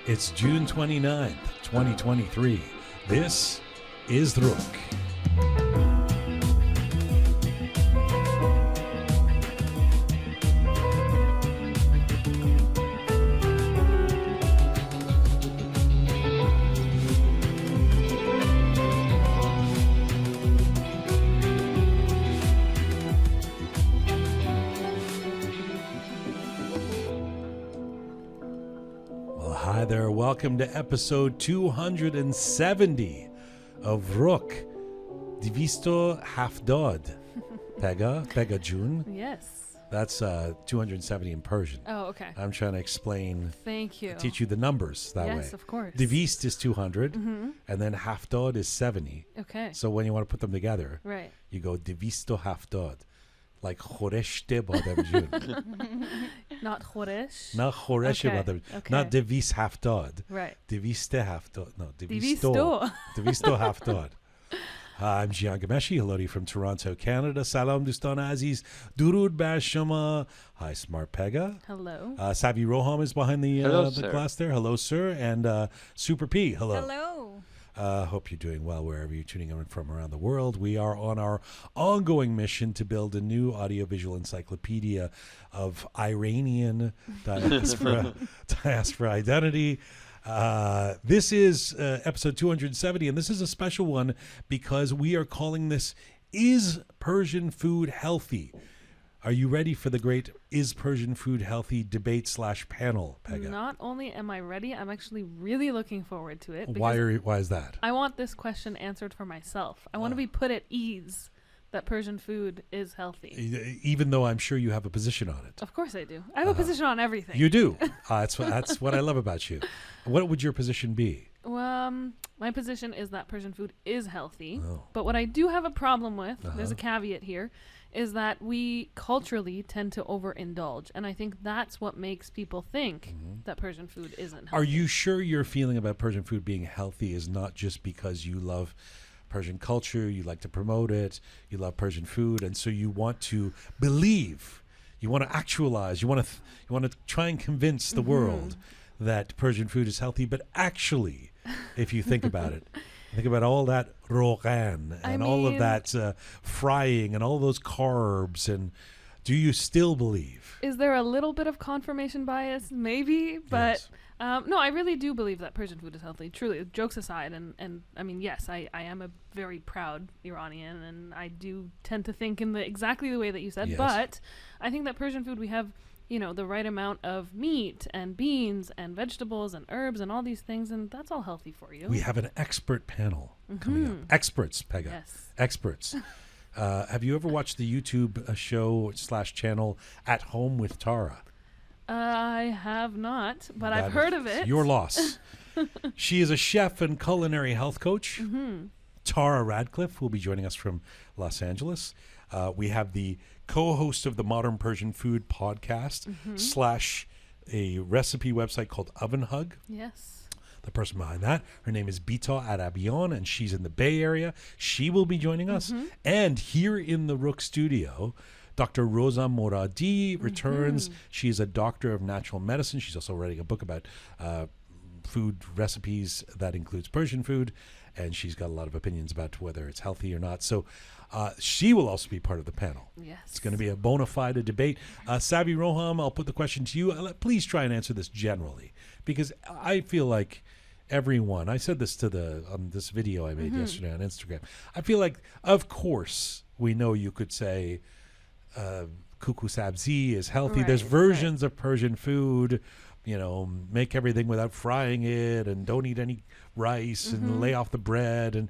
It's June 29th, 2023. This is Rook. Hi there, welcome to episode 270 of Rook. Divisto Hafdod. Pegah June. Yes. That's 270 in Persian. Oh, okay. I'm trying to explain. Thank you. Teach you the numbers that way. Yes, of course. Divist is 200, and then Hafdod is 70. Okay. So when you want to put them together, Right. you go Divisto Hafdod. Like Khoreshte Badam June. Not Khoresh. Not Khoresh Okay, Badam. okay. Not Divis Hafdod. Right. Diviste Hafdod. No, Divisto. Divisto Hafdod. I'm Jian Hello to you from Toronto, Canada. Salam Dustan Aziz. Durud Bar Shama. Hi, Smart Pegah. Hello. Savi Roham is behind the Hello, the sir. glass there. Hello, sir. And Super P. Hello. Hello. Hope you're doing well wherever you're tuning in from around the world. We are on our ongoing mission to build a new audiovisual encyclopedia of Iranian diaspora identity. This is episode 270, and this is a special one because we are calling this Is Persian Food Healthy? Are you ready for the great Is Persian Food Healthy debate / panel, Pegah? Not only am I ready, I'm actually really looking forward to it. Why is that? I want this question answered for myself. I want to be put at ease that Persian food is healthy. Even though I'm sure you have a position on it. Of course I do. I have a position on everything. You do. That's what I love about you. What would your position be? My position is that Persian food is healthy. Oh. But what I do have a problem with, there's a caveat here, is that we culturally tend to overindulge. And I think that's what makes people think that Persian food isn't healthy. Are you sure your feeling about Persian food being healthy is not just because you love Persian culture, you like to promote it, you love Persian food, and so you want to believe, you want to actualize, you want to try and convince the world that Persian food is healthy, but actually, if you think about it, think about all that rogan and all of that frying and all those carbs, and do you still believe? Is there a little bit of confirmation bias? Maybe, but no, I really do believe that Persian food is healthy. Truly, jokes aside, and I mean, yes, I am a very proud Iranian, and I do tend to think in exactly the way that you said. Yes. But I think that Persian food, we have, the right amount of meat and beans and vegetables and herbs and all these things, and that's all healthy for you. We have an expert panel coming up. Experts, Pegah. Yes. Experts. Have you ever watched the YouTube show / channel At Home with Tara? I have not, but I've heard of it. Your loss. She is a chef and culinary health coach. Tara Radcliffe will be joining us from Los Angeles. We have the co-host of the Modern Persian Food podcast / a recipe website called OvenHug. Yes. The person behind that, her name is Bita Arabian, and she's in the Bay Area. She will be joining us. And here in the Rook Studio, Dr. Rosa Moradi returns. She is a doctor of natural medicine. She's also writing a book about food recipes that includes Persian food, and she's got a lot of opinions about whether it's healthy or not. So she will also be part of the panel. Yes. It's going to be a bona fide debate. Savi Roham, I'll put the question to you. Please try and answer this generally, because I feel like everyone, I said this to this video I made yesterday on Instagram. I feel like, of course, we know you could say kuku sabzi is healthy. Right, There's versions of Persian food, make everything without frying it, and don't eat any rice, and lay off the bread, and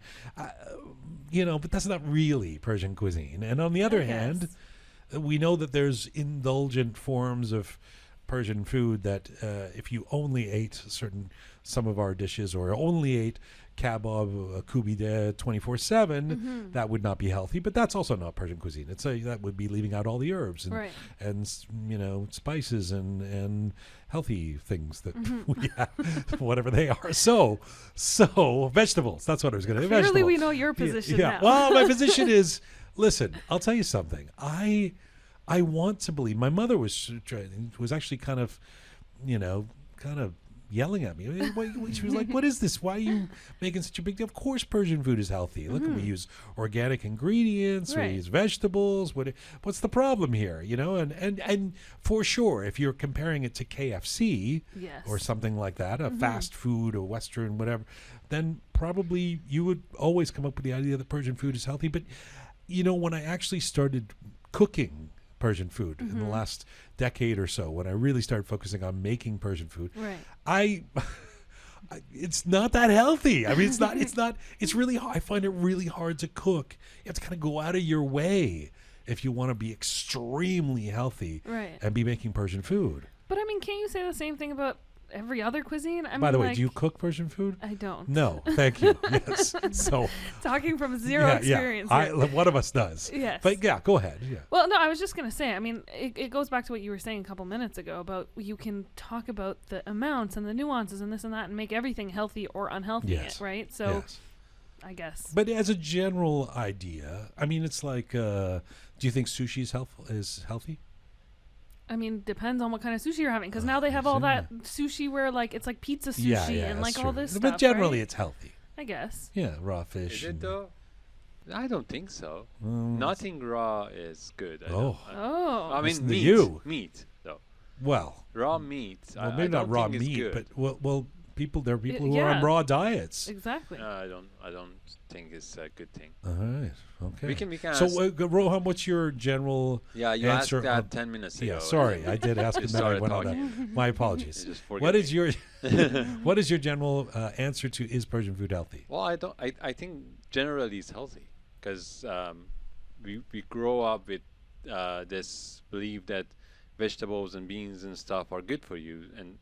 but that's not really Persian cuisine. And on the other hand, we know that there's indulgent forms of Persian food that if you only ate some of our dishes, or only ate kebab, kubide 24/7, that would not be healthy. But that's also not Persian cuisine. That would be leaving out all the herbs and spices and healthy things that we have, whatever they are. So vegetables. That's what I was going to say. Clearly, we know your position now. Well, my position is, listen, I'll tell you something. I want to believe. My mother was actually kind of yelling at me. She was like, "What is this? Why are you making such a big deal? Of course, Persian food is healthy. Look, we use organic ingredients. Right. We use vegetables. What's the problem here? You know, and for sure, if you're comparing it to KFC Yes. or something like that, a fast food or Western whatever, then probably you would always come up with the idea that Persian food is healthy. But you know, when I actually started cooking Persian food in the last decade or so, when I really started focusing on making Persian food, Right. it's not that healthy. I mean, it's really hard. I find it really hard to cook. You have to kind of go out of your way if you want to be extremely healthy Right. and be making Persian food. But I mean, can't you say the same thing about every other cuisine? I mean, By the way, like, do you cook Persian food? I don't. No, thank you. Yes. So Talking from zero experience. Yeah. here. One of us does. Yes. But yeah, go ahead. Yeah. Well, no, I was just going to say, I mean, it goes back to what you were saying a couple minutes ago about you can talk about the amounts and the nuances and this and that and make everything healthy or unhealthy, Yes. right? So Yes. I guess. But as a general idea, I mean, it's like, do you think sushi is healthy? I mean, depends on what kind of sushi you're having, because now they have all that sushi where like it's like pizza sushi and like all this stuff. But generally, right? it's healthy. I guess. Yeah, raw fish. Is it though? I don't think so. Mm. Nothing raw is good. Oh. I mean, Listen to meat. you. Meat, though. Well, Raw meat. well, I maybe not don't raw think is meat, good. but there are people who are yeah. on raw diets. Exactly. I don't think it's a good thing. All right. Okay. We can So, ask- Roham, what's your general Yeah, you asked answer? that 10 minutes ago. Yeah, sorry, I did ask You him that. I started went on talking. that. My apologies. You just forget What me. is your what is your general answer to is Persian food healthy? Well, I think generally it's healthy because we grow up with this belief that vegetables and beans and stuff are good for you, and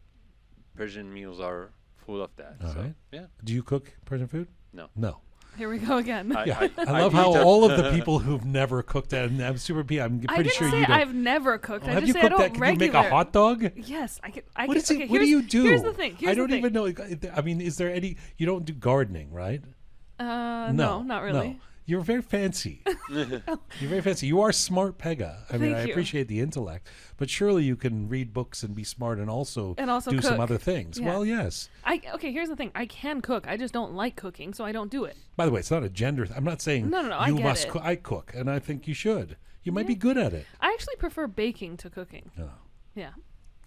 Persian meals are full of that. All so right. yeah, Do you cook Persian food? No. No. Here we go again. Yeah, I love how all of the people who've never cooked, and I'm super P. I'm I pretty didn't sure say you don't. I've never cooked. I have just you say I cooked don't that? Can you make a hot dog? Yes, I can. What is it? Okay, What do you do? Here's the thing. I don't even know. I mean, is there any? You don't do gardening, right? No, not really. No. You're very fancy. You're very fancy. You are smart Pegah. I mean, Thank I you. appreciate the intellect, but surely you can read books and be smart and also do some cook. other things. Yeah. Well, yes. Okay, here's the thing. I can cook. I just don't like cooking, so I don't do it. By the way, it's not a gender. I'm not saying No, I you get must. it. I cook, and I think you should. You might be good at it. I actually prefer baking to cooking. Oh. Yeah.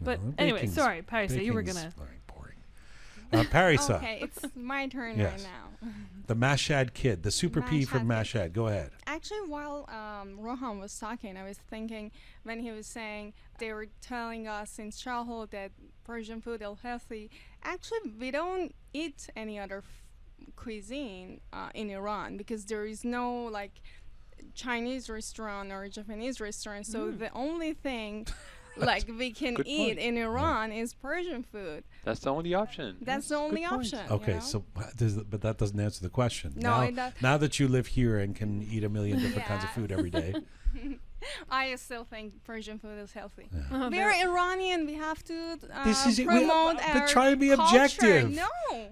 But No, anyway, baking's- sorry, Parisa, you were baking's gonna. very boring. Parisa, Okay, it's my turn Yes. right now. the Mashhad kid, the super P from Mashhad Mashhad. Go ahead. Actually, while Roham was talking, I was thinking when he was saying they were telling us since childhood that Persian food is healthy. Actually, we don't eat any other cuisine in Iran because there is no like Chinese restaurant or Japanese restaurant. So the only thing like we can Good eat point. in Iran is Persian food. That's the only option. That's the only good point. option. Okay, you know? so but that doesn't answer the question. No, now, it does. now that you live here and can eat a million different kinds of Yeah. food every day, I still think Persian food is healthy. Oh, We're Iranian. We have to This is it. promote But our try and be culture. objective. No.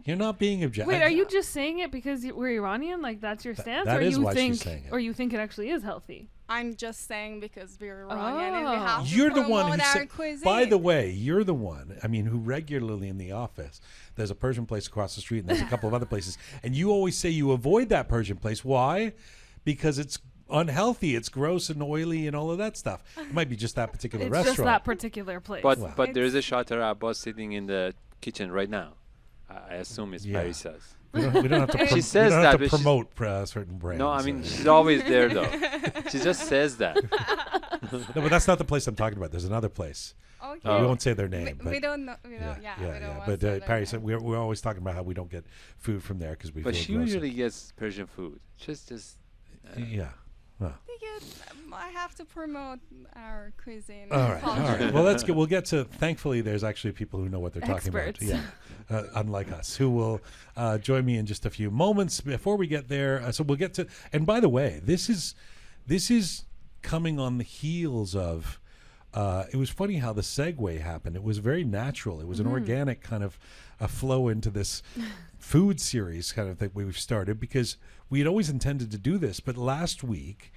you're not being objective. Wait, are you just saying it because we're Iranian? Like that's your stance, that or is you why she's think, saying it. or you think it actually is healthy? I'm just saying because we're Iranian and we Oh. have to You're the promote one who our said. cuisine. By the way, you're the one. I mean, who regularly in the office. There's a Persian place across the street, and there's a couple of other places, and you always say you avoid that Persian place. Why? Because it's unhealthy. It's gross and oily and all of that stuff. It might be just that particular It's restaurant. just that particular place. But Wow. but there is a Shatar Abbas sitting in the kitchen right now. I assume it's Yeah. Parisa's. We don't have to, She we says don't that, have but to she's- promote certain brands. No, I mean she's always there though. She just says that. no, but that's not the place I'm talking about. There's another place. Okay. We won't say their name. we but don't know. We don't, yeah, we don't want But to say Paris, their name. we're always talking about how we don't get food from there because we But feel she gross. usually gets Persian food. Just Yeah. Well. Because I have to promote our cuisine. All and right, all culture. right. Well, let's get. We'll get to. Thankfully, there's actually people who know what they're talking Experts. about. Yeah, unlike us, who will join me in just a few moments. Before we get there, so we'll get to. And by the way, this is coming on the heels of. It was funny how the segue happened. It was very natural. It was an organic kind of a flow into this food series kind of thing we've started because we had always intended to do this. But last week,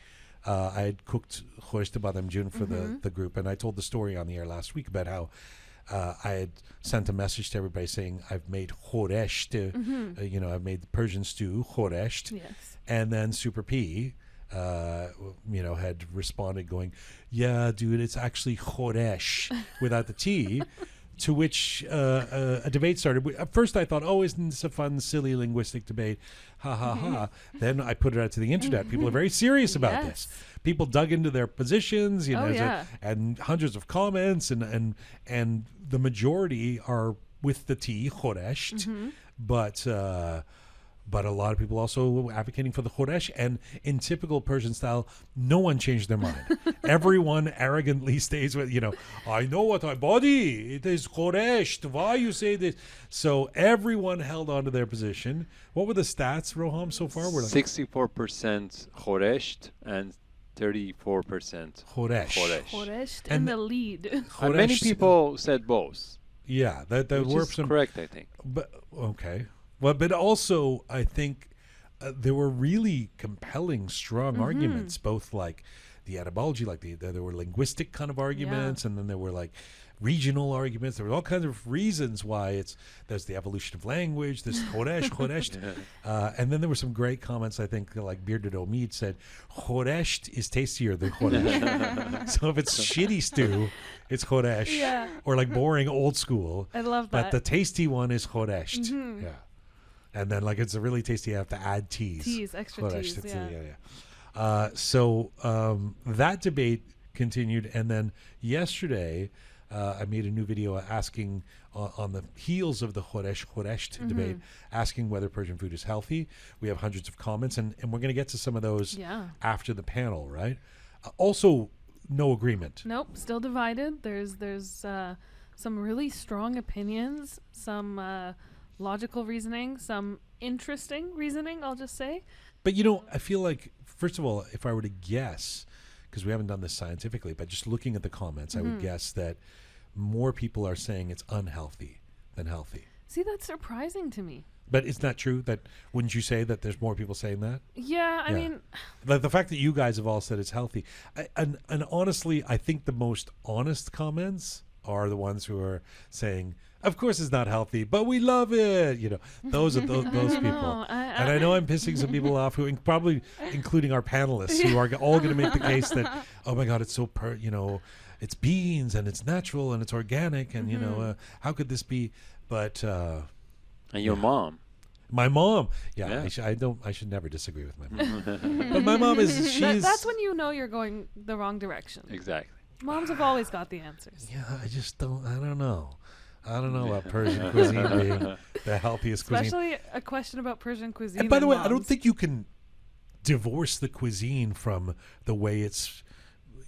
I had cooked khosh de badam jun for the group, and I told the story on the air last week about how I had sent a message to everybody saying I've made khoresht, I've made the Persian stew, khoresht. Yes. And then Super P, had responded going, yeah, dude, it's actually khoresh without the T. To which a debate started. At first I thought, isn't this a fun, silly linguistic debate? Ha, ha, ha. Then I put it out to the internet. People are very serious about this. People dug into their positions, and hundreds of comments, and the majority are with the T, khoresht, but a lot of people also advocating for the khoresh. And in typical Persian style, no one changed their mind. Everyone arrogantly stays with, I know what I body. It is khoresh. Why you say this? So everyone held on to their position. What were the stats, Roham, so far? We're 64% khoresht and 34% khoresh. Khoresht in the lead. And many people said both. Yeah, that were is correct, I think. But okay. Well, but also, I think there were really compelling, strong arguments, both like the etymology, like there were linguistic kind of arguments, and then there were like regional arguments. There were all kinds of reasons why there's the evolution of language, this khoresht, and then there were some great comments. I think like Bearded Omid said, khoresht is tastier than khoresh. So if it's shitty stew, it's khoresh, or like boring old school. I love that. But the tasty one is khoresht. Yeah. And then, like, it's a really tasty. You have to add teas. Teas, extra teas, So that debate continued. And then yesterday, I made a new video asking, on the heels of the khoresht debate, asking whether Persian food is healthy. We have hundreds of comments, and we're going to get to some of those after the panel, right? Also, no agreement. Nope, still divided. There's some really strong opinions, some... logical reasoning, some interesting reasoning, I'll just say. But, I feel like, first of all, if I were to guess, because we haven't done this scientifically, but just looking at the comments, I would guess that more people are saying it's unhealthy than healthy. See, that's surprising to me. But it's not true wouldn't you say that there's more people saying that? Yeah, I mean... Like the fact that you guys have all said it's healthy. And honestly, I think the most honest comments are the ones who are saying... Of course it's not healthy, but we love it. Those are those people. And I know I'm pissing some people off, who probably including our panelists, who are all going to make the case that, oh my God, it's so it's beans and it's natural and it's organic and how could this be? But and your mom. My mom, I should never disagree with my mom. But my mom that's when you're going the wrong direction. Exactly. Moms have always got the answers. Yeah, I don't know. I don't know about Persian cuisine being the healthiest cuisine. Especially a question about Persian cuisine. And by the way, I don't think you can divorce the cuisine from the way it's,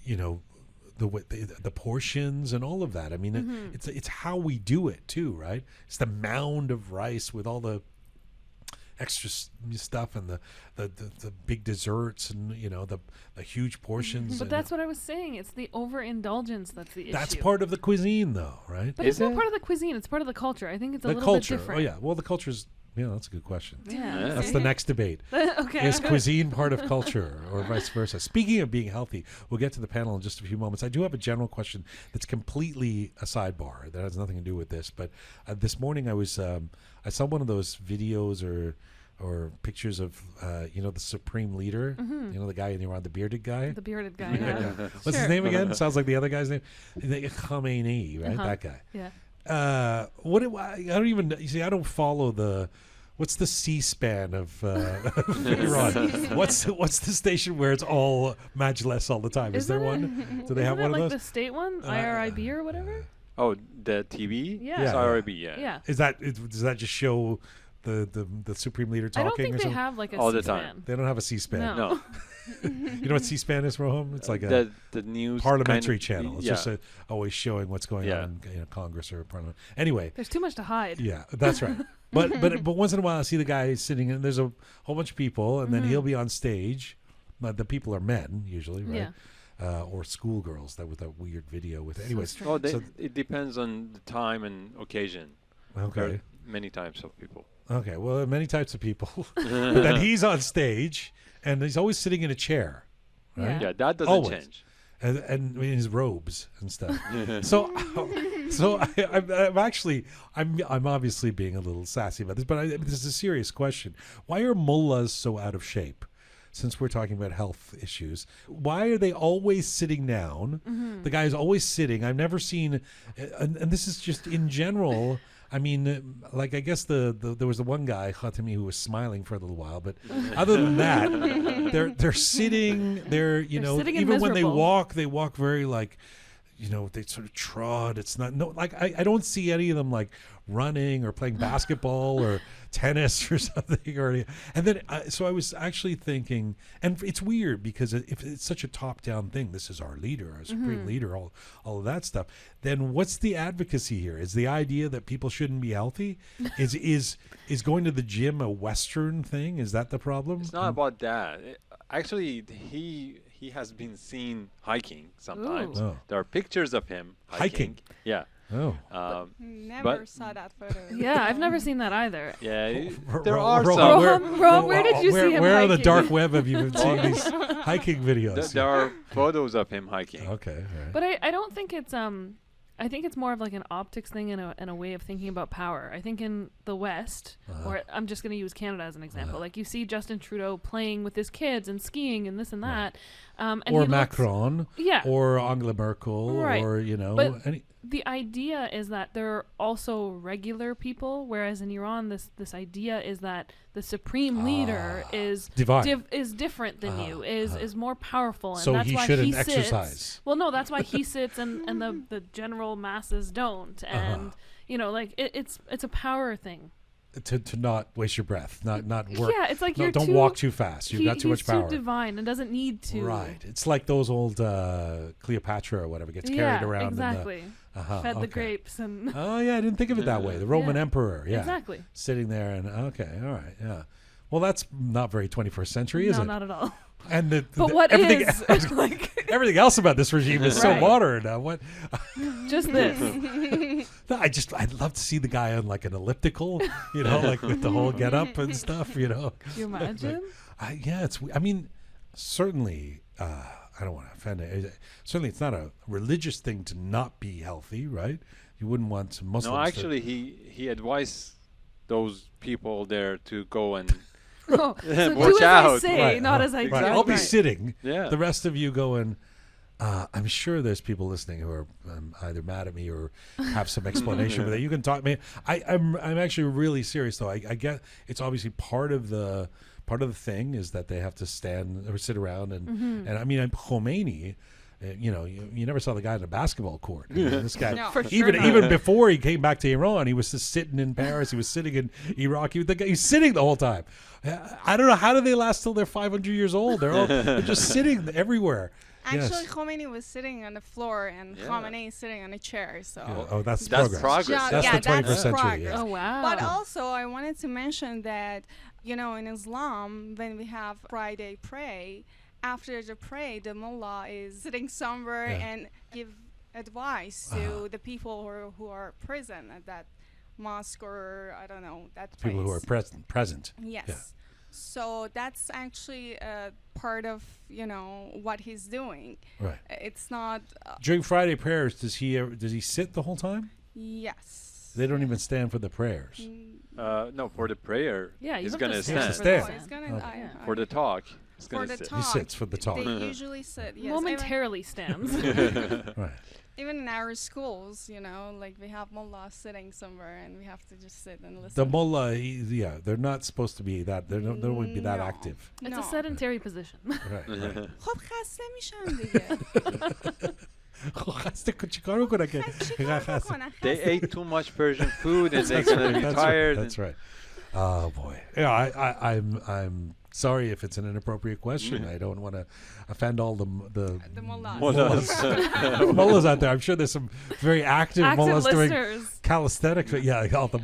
the portions and all of that. I mean, it's how we do it too, right? It's the mound of rice with all the extra stuff and the big desserts and the huge portions. But that's what I was saying. It's the overindulgence that's the issue. That's part of the cuisine, though, right? But it's not part of the cuisine. It's part of the culture. I think it's a little bit different. Oh yeah. Well, the culture's. Yeah, that's a good question. Yeah. That's the next debate. Okay. Is cuisine part of culture or vice versa? Speaking of being healthy, we'll get to the panel in just a few moments. I do have a general question that's completely a sidebar that has nothing to do with this. But this morning I saw one of those videos or pictures of the supreme leader, the guy in Iran, the bearded guy. The bearded guy. Yeah. What's his name again? Sounds like the other guy's name. Khamenei, right? That guy. Yeah. I don't even. You see, I don't follow what's the C-SPAN of Iran? What's the station where it's all Majlis all the time? Is there one? Do they have one of those? Like the state one, IRIB or whatever. Oh, the TV. Yeah. It's IRIB. Yeah. Does that just show the supreme leader talking? I don't think or they something? have like a all C-SPAN. the time. They don't have a C-SPAN. No. You know what C-SPAN is, Roham? It's like the news parliamentary channel. It's just always showing what's going on in Congress or Parliament. Anyway, there's too much to hide. Yeah, that's right. But once in a while, I see the guy sitting and there's a whole bunch of people, and then he'll be on stage. The people are men usually, right? Yeah. Or schoolgirls. That with that weird video with. Anyways, it depends on the time and occasion. Okay. There are many types of people. Okay, well, there are many types of people. But then he's on stage, and he's always sitting in a chair, right? Yeah, that doesn't change. and in his robes and stuff. so I'm obviously being a little sassy about this, but this is a serious question. Why are mullahs so out of shape? Since we're talking about health issues, why are they always sitting down? The guy is always sitting. I've never seen, and this is just in general. I mean, like, I guess there was the one guy, Khatami, who was smiling for a little while, but other than that, they're sitting. They're sitting and even when they miserable. walk very like, they sort of trot. It's not like I don't see any of them like running or playing basketball or tennis or something. And then so I was actually thinking, and it's weird because if it's such a top-down thing, this is our leader, our supreme leader, all of that stuff. Then what's the advocacy here? Is the idea that people shouldn't be healthy? Is going to the gym a Western thing? Is that the problem? It's not about that. Actually, he has been seen hiking sometimes. Ooh. Oh. There are pictures of him hiking. Yeah. Oh. Never saw that photo. Yeah, I've never seen that either. Yeah. R- There R- are Roham, some. Roham, where did you see him Where on the hiking? dark web have you been seeing these hiking videos? There are photos of him hiking. Okay. All right. But I don't think it's I think it's more of like an optics thing and a way of thinking about power. I think in the West, or I'm just going to use Canada as an example, like you see Justin Trudeau playing with his kids and skiing and this and that. And or he Macron, yeah. or Angela Merkel, Right. or But any, the idea is that there are also regular people, whereas in Iran, this idea is that the supreme leader is divine. is different than you, is more powerful, and So that's he why shouldn't he sits. exercise. Well, no, that's why he sits, and the general masses don't, and like it's a power thing. To not waste your breath, not work. Yeah, it's like no, you're don't too, walk too fast. You've got too much power. He's too divine and doesn't need to. Right. It's like those old Cleopatra or whatever gets carried around. Exactly. Fed the okay. grapes and. Oh yeah, I didn't think of it that way. The Roman emperor. Yeah. Exactly. Sitting there and okay, all right, yeah. Well, that's not very 21st century, is no, it? not at all. And But what everything is like everything else about this regime is so Right. modern. What? just this? I'd love to see the guy on like an elliptical, like with the whole get up and stuff, Can you imagine? Yeah, I mean, certainly, I don't want to offend it. Certainly, it's not a religious thing to not be healthy, right? You wouldn't want Muslims. No, actually, he advised those people there to go and Oh, so watch do out. as I say, Right, not as I do. Right. I'll be Right. sitting. Yeah. The rest of you going. I'm sure there's people listening who are either mad at me or have some explanation for that. You can talk to me. I'm actually really serious though. I get it's obviously part of the thing is that they have to stand or sit around and I mean Khomeini. You never saw the guy in a basketball court. I mean, this guy, No. For sure even not. even before he came back to Iran, he was just sitting in Paris. He was sitting in Iraq. He's sitting the whole time. I don't know how do they last till they're 500 years old. They're just sitting everywhere. Actually, Yes. Khomeini was sitting on the floor and Yeah. Khamenei is sitting on a chair. So. Yeah. Oh, that's That's progress. progress. That's Yeah, the 21st that's century. progress. Yeah. Oh wow! But also, I wanted to mention that, in Islam, when we have Friday pray, after the pray, the mullah is sitting somewhere Yeah. and give advice to the people who are present at that mosque or, I don't know, that place. People who are present. Yes. Yeah. So that's actually part of, what he's doing. Right. It's not, During Friday prayers, does he sit the whole time? yes. They don't even stand for the prayers. No, for the prayer, yeah, you he's have gonna to stand. for Stand. the Oh, he's stand. gonna, Okay. For the talk, he's For gonna the sit. talk. He sits for the talk. They usually sit, yes. Momentarily stands. Right. Even in our schools, like we have mullahs sitting somewhere and we have to just sit and listen. The mullah, they're not supposed to be that. They don't want to be that No. active. It's No. a sedentary position. Right. Right. خب خسته میشن دیگه. چیکار می‌کنه که چیکار بکنن؟ They خسته. ate too much Persian food and they're That's gonna right. be That's tired. right. That's right. Oh boy. Yeah, I'm sorry if it's an inappropriate question. I don't want to offend all the The mullahs. Mullahs. mullahs out there. I'm sure there's some very active mullahs doing listeners. calisthenics. Yeah, all the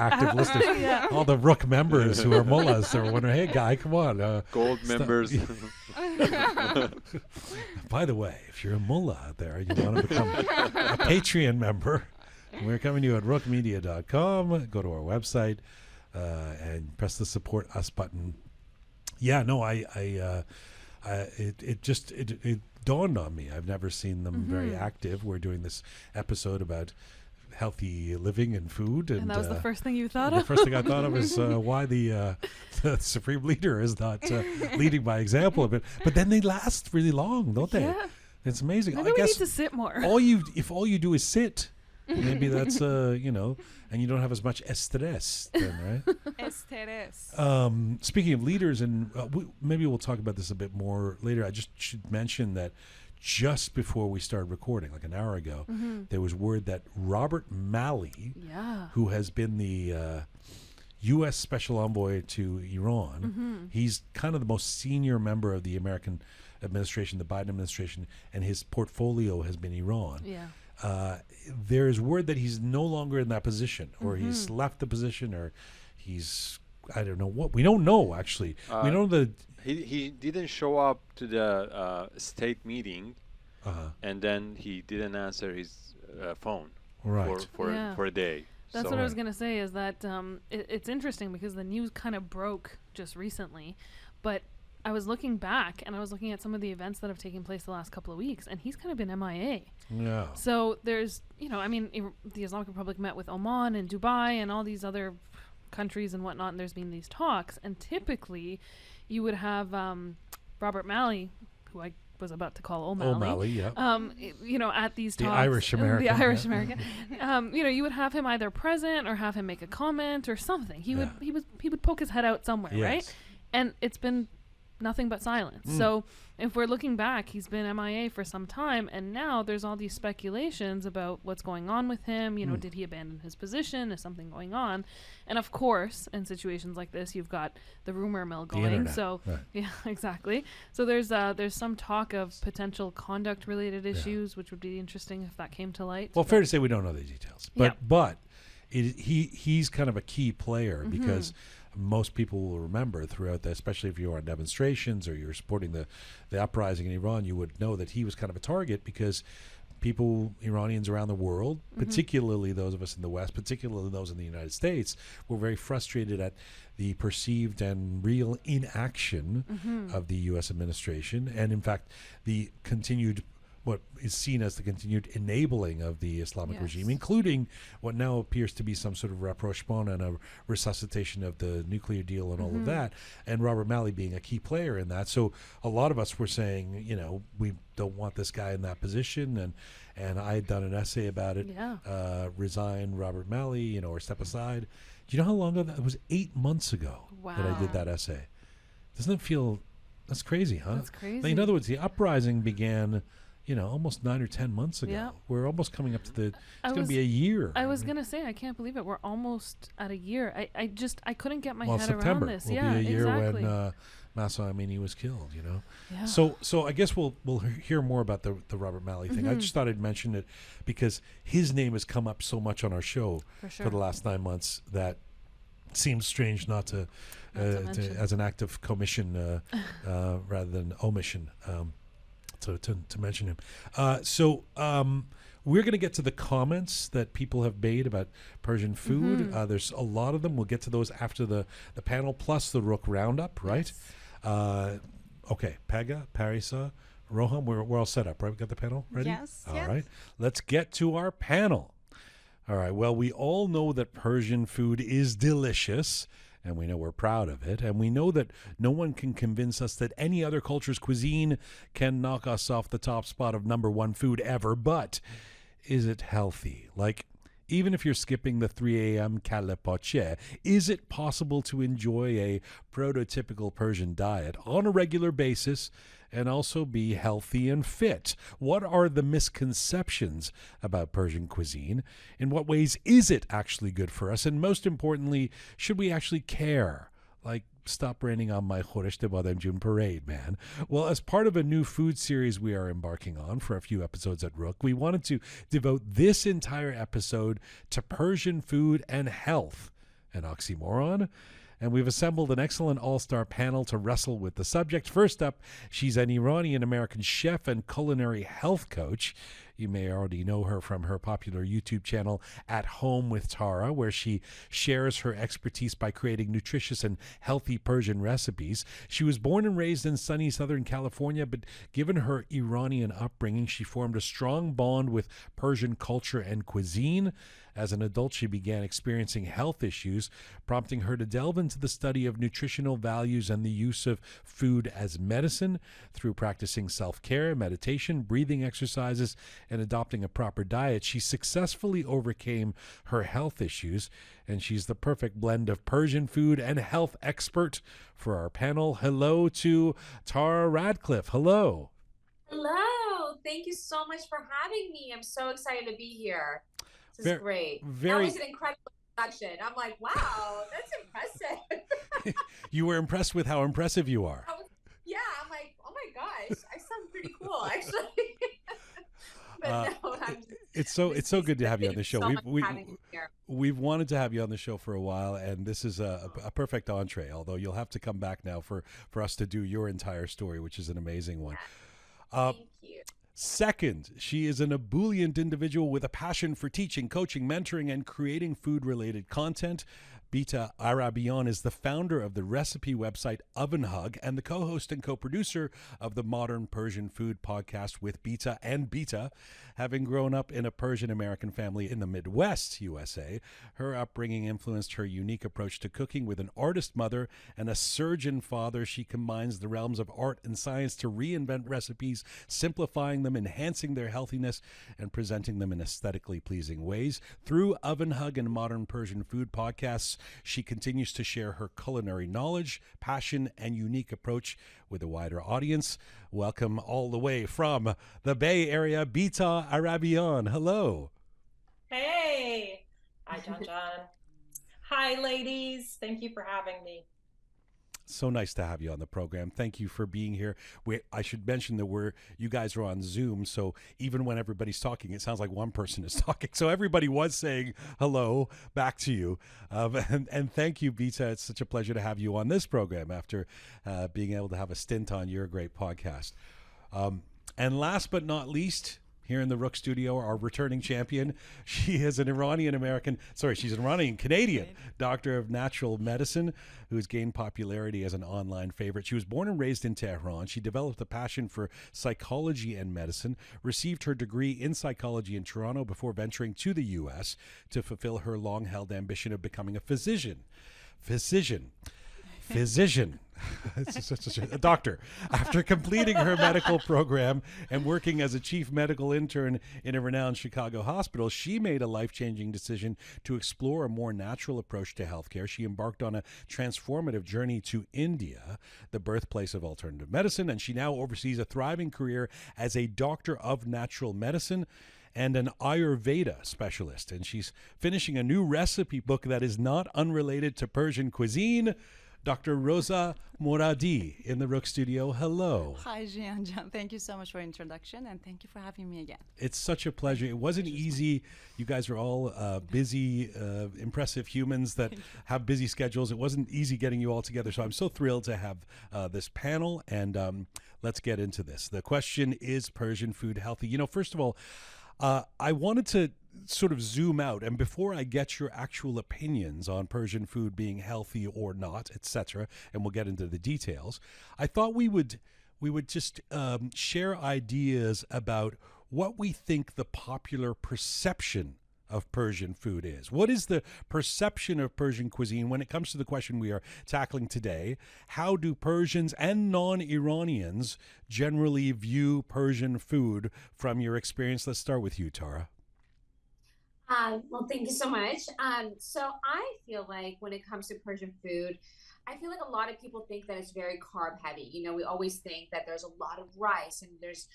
active listeners. Yeah. All the Rook members who are mullahs are wondering, hey, guy, come on. Gold Stop. members. By the way, if you're a mullah out there, you want to become a Patreon member, we're coming to you at rookmedia.com. Go to our website and press the support us button. Yeah, no, dawned on me. I've never seen them very active. We're doing this episode about healthy living and food, and that was the first thing you thought the of? first thing I thought of is why the supreme leader is not leading by example of it. But then they last really long, don't they? Yeah. It's amazing. Maybe I we guess need to sit more. if all you do is sit, maybe that's you know, and you don't have as much estrés then, right? Estrés. Speaking of leaders, and maybe we'll talk about this a bit more later. I just should mention that just before we started recording, like an hour ago, there was word that Robert Malley, who has been the U.S. Special Envoy to Iran, he's kind of the most senior member of the American administration, the Biden administration, and his portfolio has been Iran. There is word that he's no longer in that position, or he's left the position, or he's, I don't know what. We don't know, actually. We know that he didn't show up to the state meeting, and then he didn't answer his phone for a day. That's what I was going to say, is that it's interesting because the news kind of broke just recently, but I was looking back and I was looking at some of the events that have taken place the last couple of weeks, and he's kind of been MIA. Yeah. So there's, you know, I mean, the Islamic Republic met with Oman and Dubai and all these other countries and whatnot, and there's been these talks, and typically you would have Robert Malley, who I was about to call O'Malley. O'Malley, yeah. You know, at these talks. The Irish American. The Irish American. You know, you would have him either present or have him make a comment or something. He would poke his head out somewhere, right? And it's been nothing but silence. So if we're looking back, he's been MIA for some time, and now there's all these speculations about what's going on with him. You know, did he abandon his position? Is something going on? And of course, in situations like this, you've got the rumor mill going. So yeah, exactly. So there's some talk of potential conduct related issues, which would be interesting if that came to light. Well, fair to say we don't know the details, but he's kind of a key player because most people will remember throughout that, especially if you're on demonstrations or you're supporting the uprising in Iran, you would know that he was kind of a target because people, Iranians around the world, particularly those of us in the West, particularly those in the United States, were very frustrated at the perceived and real inaction of the U.S. administration, and in fact, the continued, what is seen as the continued enabling of the Islamic regime, including what now appears to be some sort of rapprochement and a resuscitation of the nuclear deal and all of that, and Robert Malley being a key player in that. So a lot of us were saying, you know, we don't want this guy in that position, and I had done an essay about it, resign Robert Malley, you know, or step aside. Do you know how long ago that? It was 8 months ago that I did that essay. Doesn't it feel, that's crazy, huh? That's crazy. Like, in other words, the uprising began, you know, almost 9 or 10 months ago. Yeah. We're almost coming up to it's going to be a year. I was going to say, I can't believe it. We're almost at a year. I couldn't get my head September around this. Will be a year when Mahsa Amini was killed, you know. Yeah. So I guess we'll hear more about the Robert Malley thing. I just thought I'd mention it because his name has come up so much on our show for the last 9 months that it seems strange not to as an act of commission rather than omission. To mention him. We're going to get to the comments that people have made about Persian food. There's a lot of them. We'll get to those after the panel, plus the Rook Roundup, right? Yes. Okay, Pegah, Parisa, Roham, we're all set up, right? We got the panel ready? Yes. All right. Let's get to our panel. All right. Well, we all know that Persian food is delicious, and we know we're proud of it, and we know that no one can convince us that any other culture's cuisine can knock us off the top spot of #1 food ever. But is it healthy? Like, even if you're skipping the 3 a.m. kale poche, is it possible to enjoy a prototypical Persian diet on a regular basis and also be healthy and fit? What are the misconceptions about Persian cuisine? In what ways is it actually good for us? And most importantly, should we actually care? Like, stop raining on my Khoresh de Badem June parade, man. Well, as part of a new food series we are embarking on for a few episodes at Rook, we wanted to devote this entire episode to Persian food and health, an oxymoron. And we've assembled an excellent all-star panel to wrestle with the subject. First up, she's an Iranian American chef and culinary health coach. You may already know her from her popular YouTube channel, At Home with Tara, where she shares her expertise by creating nutritious and healthy Persian recipes. She was born and raised in sunny Southern California, but given her Iranian upbringing, she formed a strong bond with Persian culture and cuisine. As an adult, she began experiencing health issues, prompting her to delve into the study of nutritional values and the use of food as medicine. Through practicing self-care, meditation, breathing exercises, and adopting a proper diet, she successfully overcame her health issues, and she's the perfect blend of Persian food and health expert for our panel. Hello to Tara Radcliffe. Hello. Hello. Thank you so much for having me. I'm so excited to be here. This is great. That was an incredible introduction. I'm like, wow, that's impressive. You were impressed with how impressive you are. Yeah, I'm like, oh my gosh, I sound pretty cool, actually. But no, it's so good to have you on the show. We've wanted to have you on the show for a while, and this is a perfect entree. Although you'll have to come back now for us to do your entire story, which is an amazing one. Thank you. Second, she is an ebullient individual with a passion for teaching, coaching, mentoring, and creating food-related content. Bita Arabian is the founder of the recipe website OvenHug and the co-host and co-producer of the Modern Persian Food podcast with Bita and Bita. Having grown up in a Persian American family in the Midwest, USA, her upbringing influenced her unique approach to cooking. With an artist mother and a surgeon father, she combines the realms of art and science to reinvent recipes, simplifying them, enhancing their healthiness, and presenting them in aesthetically pleasing ways. Through OvenHug and Modern Persian Food podcasts, she continues to share her culinary knowledge, passion, and unique approach with a wider audience. Welcome all the way from the Bay Area, Bita Arabian. Hello. Hey. Hi, John. Hi, ladies. Thank you for having me. So nice to have you on the program. Thank you for being here. I should mention that you guys are on Zoom, so even when everybody's talking, it sounds like one person is talking. So everybody was saying hello back to you. And thank you, Bita. It's such a pleasure to have you on this program after being able to have a stint on your great podcast. And last but not least, here in the Rook Studio, our returning champion. She is an she's an Iranian-Canadian doctor of natural medicine who's gained popularity as an online favorite. She was born and raised in Tehran. She developed a passion for psychology and medicine, received her degree in psychology in Toronto before venturing to the U.S. to fulfill her long-held ambition of becoming a physician. A doctor. After completing her medical program and working as a chief medical intern in a renowned Chicago hospital, she made a life-changing decision to explore a more natural approach to healthcare. She embarked on a transformative journey to India, the birthplace of alternative medicine, and she now oversees a thriving career as a doctor of natural medicine and an Ayurveda specialist. And she's finishing a new recipe book that is not unrelated to Persian cuisine. Dr. Rosa Moradi in the Rook Studio. Hello. Hi, Jian. Thank you so much for the introduction, and thank you for having me again. It's such a pleasure. It wasn't easy. You guys are all busy, impressive humans that have busy schedules. It wasn't easy getting you all together, so I'm so thrilled to have this panel, and let's get into this. The question is Persian food healthy? You know, first of all, I wanted to sort of zoom out, and before I get your actual opinions on Persian food being healthy or not, etc., and we'll get into the details, I thought we would just share ideas about what we think the popular perception of Persian food is. What is the perception of Persian cuisine when it comes to the question we are tackling today? How do Persians and non-Iranians generally view Persian food from your experience? Let's start with you, Tara. Well, thank you so much. So I feel like when it comes to Persian food, I feel like a lot of people think that it's very carb heavy. You know, we always think that there's a lot of rice and there's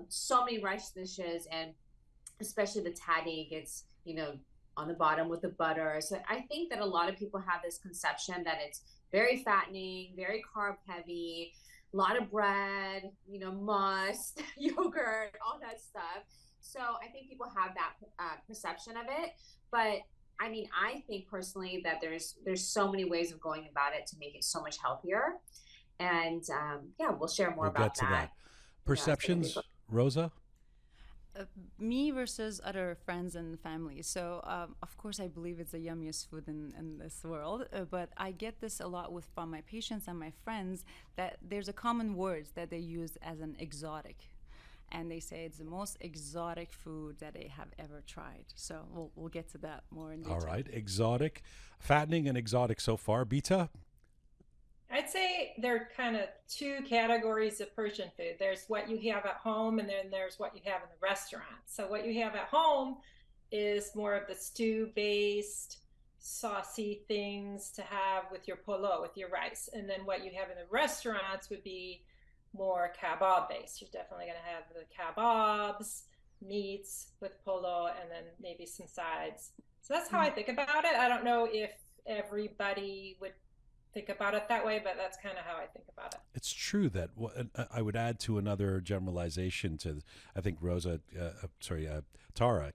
so many rice dishes, and especially the tahdig, it's, you know, on the bottom with the butter. So I think that a lot of people have this conception that it's very fattening, very carb heavy, a lot of bread, you know, must, yogurt, all that stuff. So I think people have that perception of it. But I mean, I think personally that there's so many ways of going about it to make it so much healthier. And yeah, we'll share more about that. Perceptions, Rosa? Me versus other friends and family. So, of course, I believe it's the yummiest food in this world. But I get this a lot from my patients and my friends that there's a common word that they use as an exotic. And they say it's the most exotic food that they have ever tried. So we'll get to that more in detail. All right, exotic, fattening and exotic so far. Bita? I'd say there are kind of two categories of Persian food. There's what you have at home, and then there's what you have in the restaurant. So what you have at home is more of the stew-based, saucy things to have with your polo, with your rice. And then what you have in the restaurants would be more kebab-based. You're definitely going to have the kebabs, meats with polo, and then maybe some sides. So that's how I think about it. I don't know if everybody would think about it that way, but that's kind of how I think about it. It's true that I would add to another generalization to, I think Tara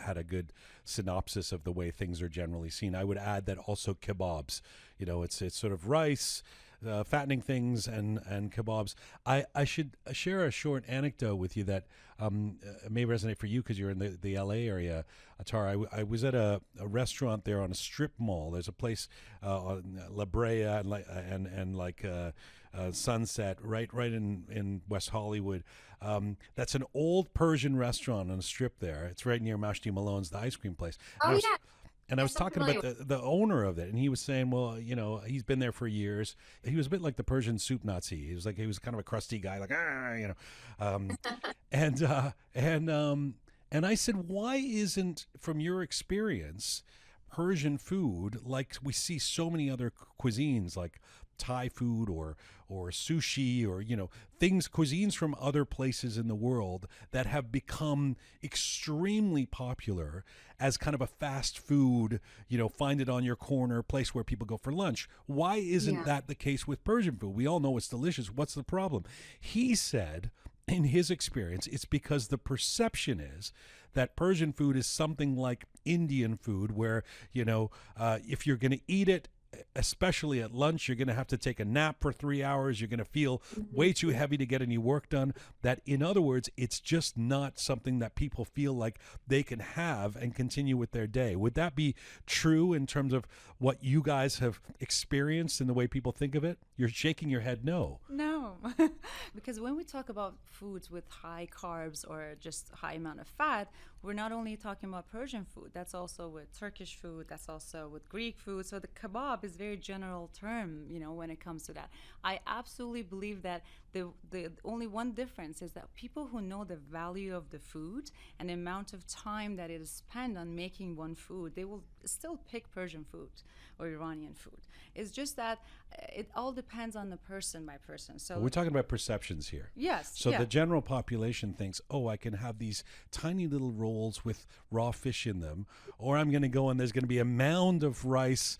had a good synopsis of the way things are generally seen. I would add that also kebabs, it's sort of rice, fattening things and kebabs. I should share a short anecdote with you that may resonate for you because you're in the LA area, Tara. I was at a restaurant there on a strip mall. There's a place on La Brea and Sunset right in West Hollywood. That's an old Persian restaurant on a strip there. It's right near Mashti Malone's, the ice cream place. Yeah. And I was talking about the owner of it, and he was saying, well, he's been there for years. He was a bit like the Persian soup Nazi. He was kind of a crusty guy, and I said, why isn't, from your experience, Persian food, like we see so many other cuisines like Thai food or sushi or cuisines from other places in the world that have become extremely popular as kind of a fast food, find it on your corner, place where people go for lunch. Why isn't that the case with Persian food? We all know it's delicious. What's the problem? He said, in his experience, it's because the perception is that Persian food is something like Indian food where, if you're going to eat it, especially at lunch, you're going to have to take a nap for 3 hours. You're going to feel way too heavy to get any work done. That, in other words, it's just not something that people feel like they can have and continue with their day. Would that be true in terms of what you guys have experienced in the way people think of it? You're shaking your head no. No, because when we talk about foods with high carbs or just high amount of fat, we're not only talking about Persian food. That's also with Turkish food. That's also with Greek food. So the kebab is a very general term, when it comes to that. I absolutely believe that the only one difference is that people who know the value of the food and the amount of time that it is spent on making one food, they will still pick Persian food or Iranian food. It's just that it all depends on the person by person. So we're talking about perceptions here. Yes. So the general population thinks, oh, I can have these tiny little rolls with raw fish in them, or I'm going to go and there's going to be a mound of rice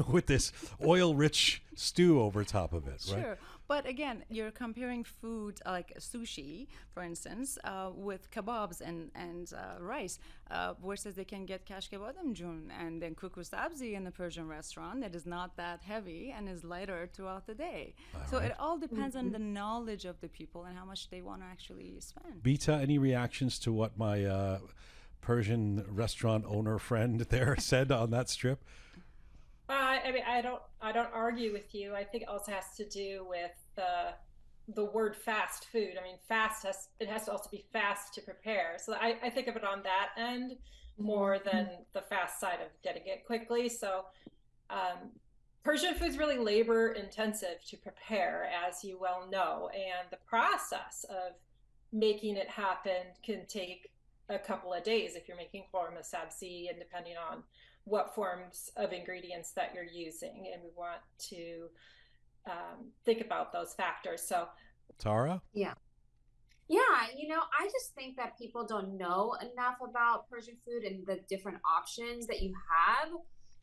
with this oil-rich stew over top of it, right? Sure. But again, you're comparing food like sushi, for instance, with kebabs and rice, versus they can get kash kebab and then kuku sabzi in the Persian restaurant that is not that heavy and is lighter throughout the day. It all depends on the knowledge of the people and how much they want to actually spend. Bita, any reactions to what my Persian restaurant owner friend there said on that strip? I don't argue with you. I think it also has to do with the word fast food. I mean, it has to also be fast to prepare. So I think of it on that end more than the fast side of getting it quickly. So Persian food is really labor intensive to prepare, as you well know, and the process of making it happen can take a couple of days if you're making korma sabzi, and depending on what forms of ingredients that you're using, and we want to think about those factors. So Tara? Yeah, I just think that people don't know enough about Persian food and the different options that you have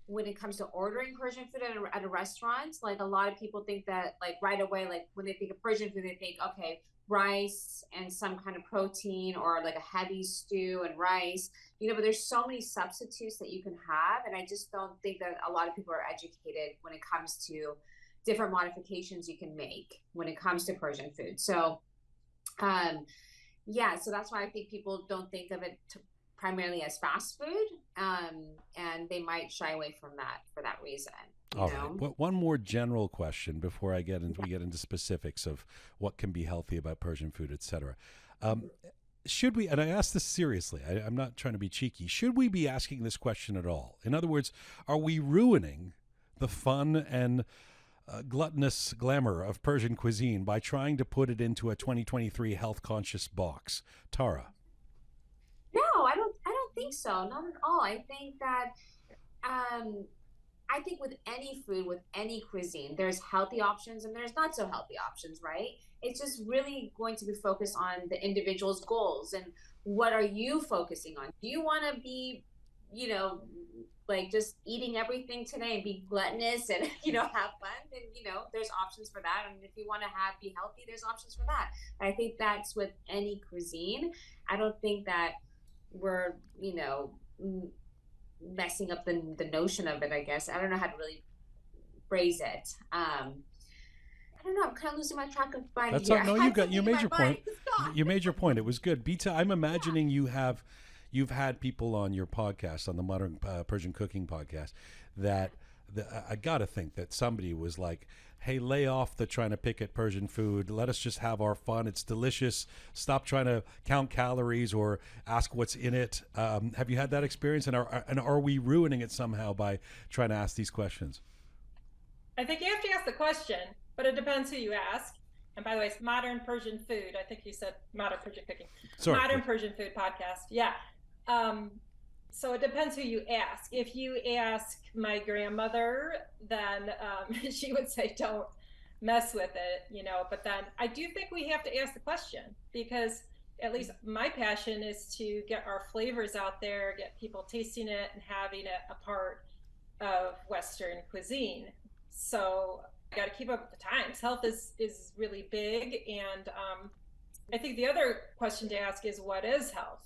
when it comes to ordering Persian food at a restaurant. Like, a lot of people think that, like, right away, like when they think of Persian food, they think, okay, rice and some kind of protein, or like a heavy stew and rice, but there's so many substitutes that you can have. And I just don't think that a lot of people are educated when it comes to different modifications you can make when it comes to Persian food. So, yeah, so that's why I think people don't think of it primarily as fast food, and they might shy away from that for that reason. All right. Well, one more general question before we get into specifics of what can be healthy about Persian food, etc. Should we, and I ask this seriously, I'm not trying to be cheeky, should we be asking this question at all? In other words, are we ruining the fun and gluttonous glamour of Persian cuisine by trying to put it into a 2023 health conscious box? Tara? No, I don't think so. Not at all. I think that I think with any food, with any cuisine, there's healthy options and there's not so healthy options, right? It's just really going to be focused on the individual's goals and what are you focusing on? Do you want to be, like just eating everything today and be gluttonous and, have fun? Then, there's options for that. And if you want to be healthy, there's options for that. I think that's with any cuisine. I don't think that we're, messing up the notion of it, I guess. I don't know how to really phrase it. I don't know. I'm kind of losing my track of mind. That's here. all, no, you made your point. You made your point. It was good. Bita, I'm imagining you've had people on your podcast, on the Modern Persian Cooking podcast, that I got to think that somebody was like, hey, lay off the trying to pick at Persian food. Let us just have our fun. It's delicious. Stop trying to count calories or ask what's in it. Have you had that experience? And are we ruining it somehow by trying to ask these questions? I think you have to ask the question, but it depends who you ask. And by the way, it's Modern Persian Food. I think you said Modern Persian Cooking. Sorry. Modern Persian Food podcast. Yeah. So it depends who you ask. If you ask my grandmother, then she would say, don't mess with it, But then I do think we have to ask the question, because at least my passion is to get our flavors out there, get people tasting it and having it a part of Western cuisine. So I got to keep up with the times. Health is really big. And I think the other question to ask is, what is health?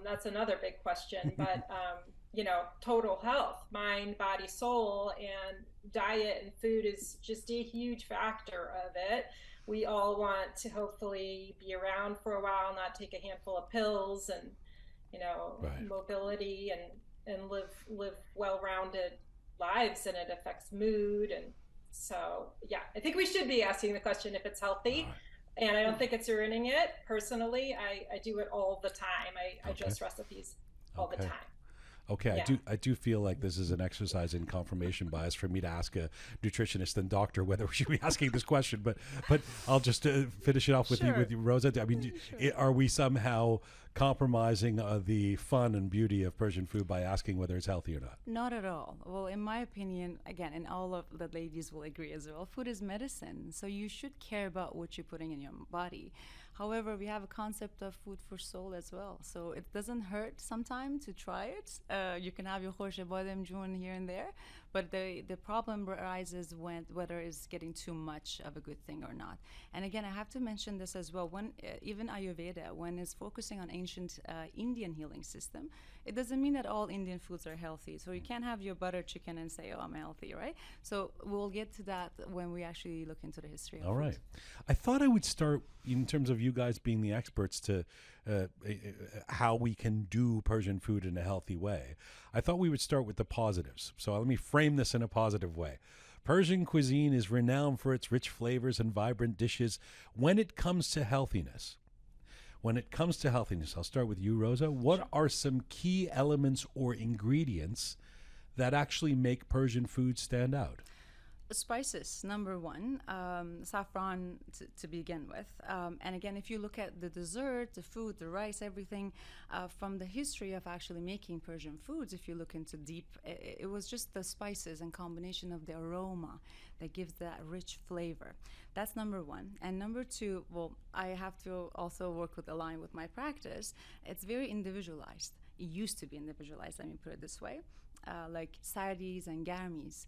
That's another big question, but total health, mind, body, soul, and diet and food is just a huge factor of it. We all want to hopefully be around for a while, not take a handful of pills, and right. Mobility and live well-rounded lives, and it affects mood. And so I think we should be asking the question if it's healthy. And I don't think it's ruining it. Personally, I do it all the time. I adjust recipes all the time. Okay, yeah. I do feel like this is an exercise in confirmation bias for me to ask a nutritionist and doctor whether we should be asking this question. But I'll just finish it off with you, Rosa. I mean, are we somehow compromising the fun and beauty of Persian food by asking whether it's healthy or not? Not at all. Well, in my opinion, again, and all of the ladies will agree as well, food is medicine. So you should care about what you're putting in your body. However, we have a concept of food for soul as well. So it doesn't hurt sometimes to try it. You can have your khorsh badem jun here and there, but the problem arises whether it's getting too much of a good thing or not. And again, I have to mention this as well. When even Ayurveda, when it's focusing on ancient Indian healing system, it doesn't mean that all Indian foods are healthy. So you can't have your butter chicken and say, oh, I'm healthy, right? So we'll get to that when we actually look into the history of all food. Right. I thought I would start in terms of you guys being the experts to how we can do Persian food in a healthy way. I thought we would start with the positives. So let me frame this in a positive way. Persian cuisine is renowned for its rich flavors and vibrant dishes when it comes to healthiness. I'll start with you, Rosa. What are some key elements or ingredients that actually make Persian food stand out? Spices, number one, saffron to begin with. And again, if you look at the dessert, the food, the rice, everything from the history of actually making Persian foods, if you look into deep, it was just the spices and combination of the aroma that gives that rich flavor. That's number one. And number two, well, I have to also work with align with my practice. It's very individualized. It used to be individualized, let me put it this way. Like sardis and garmis,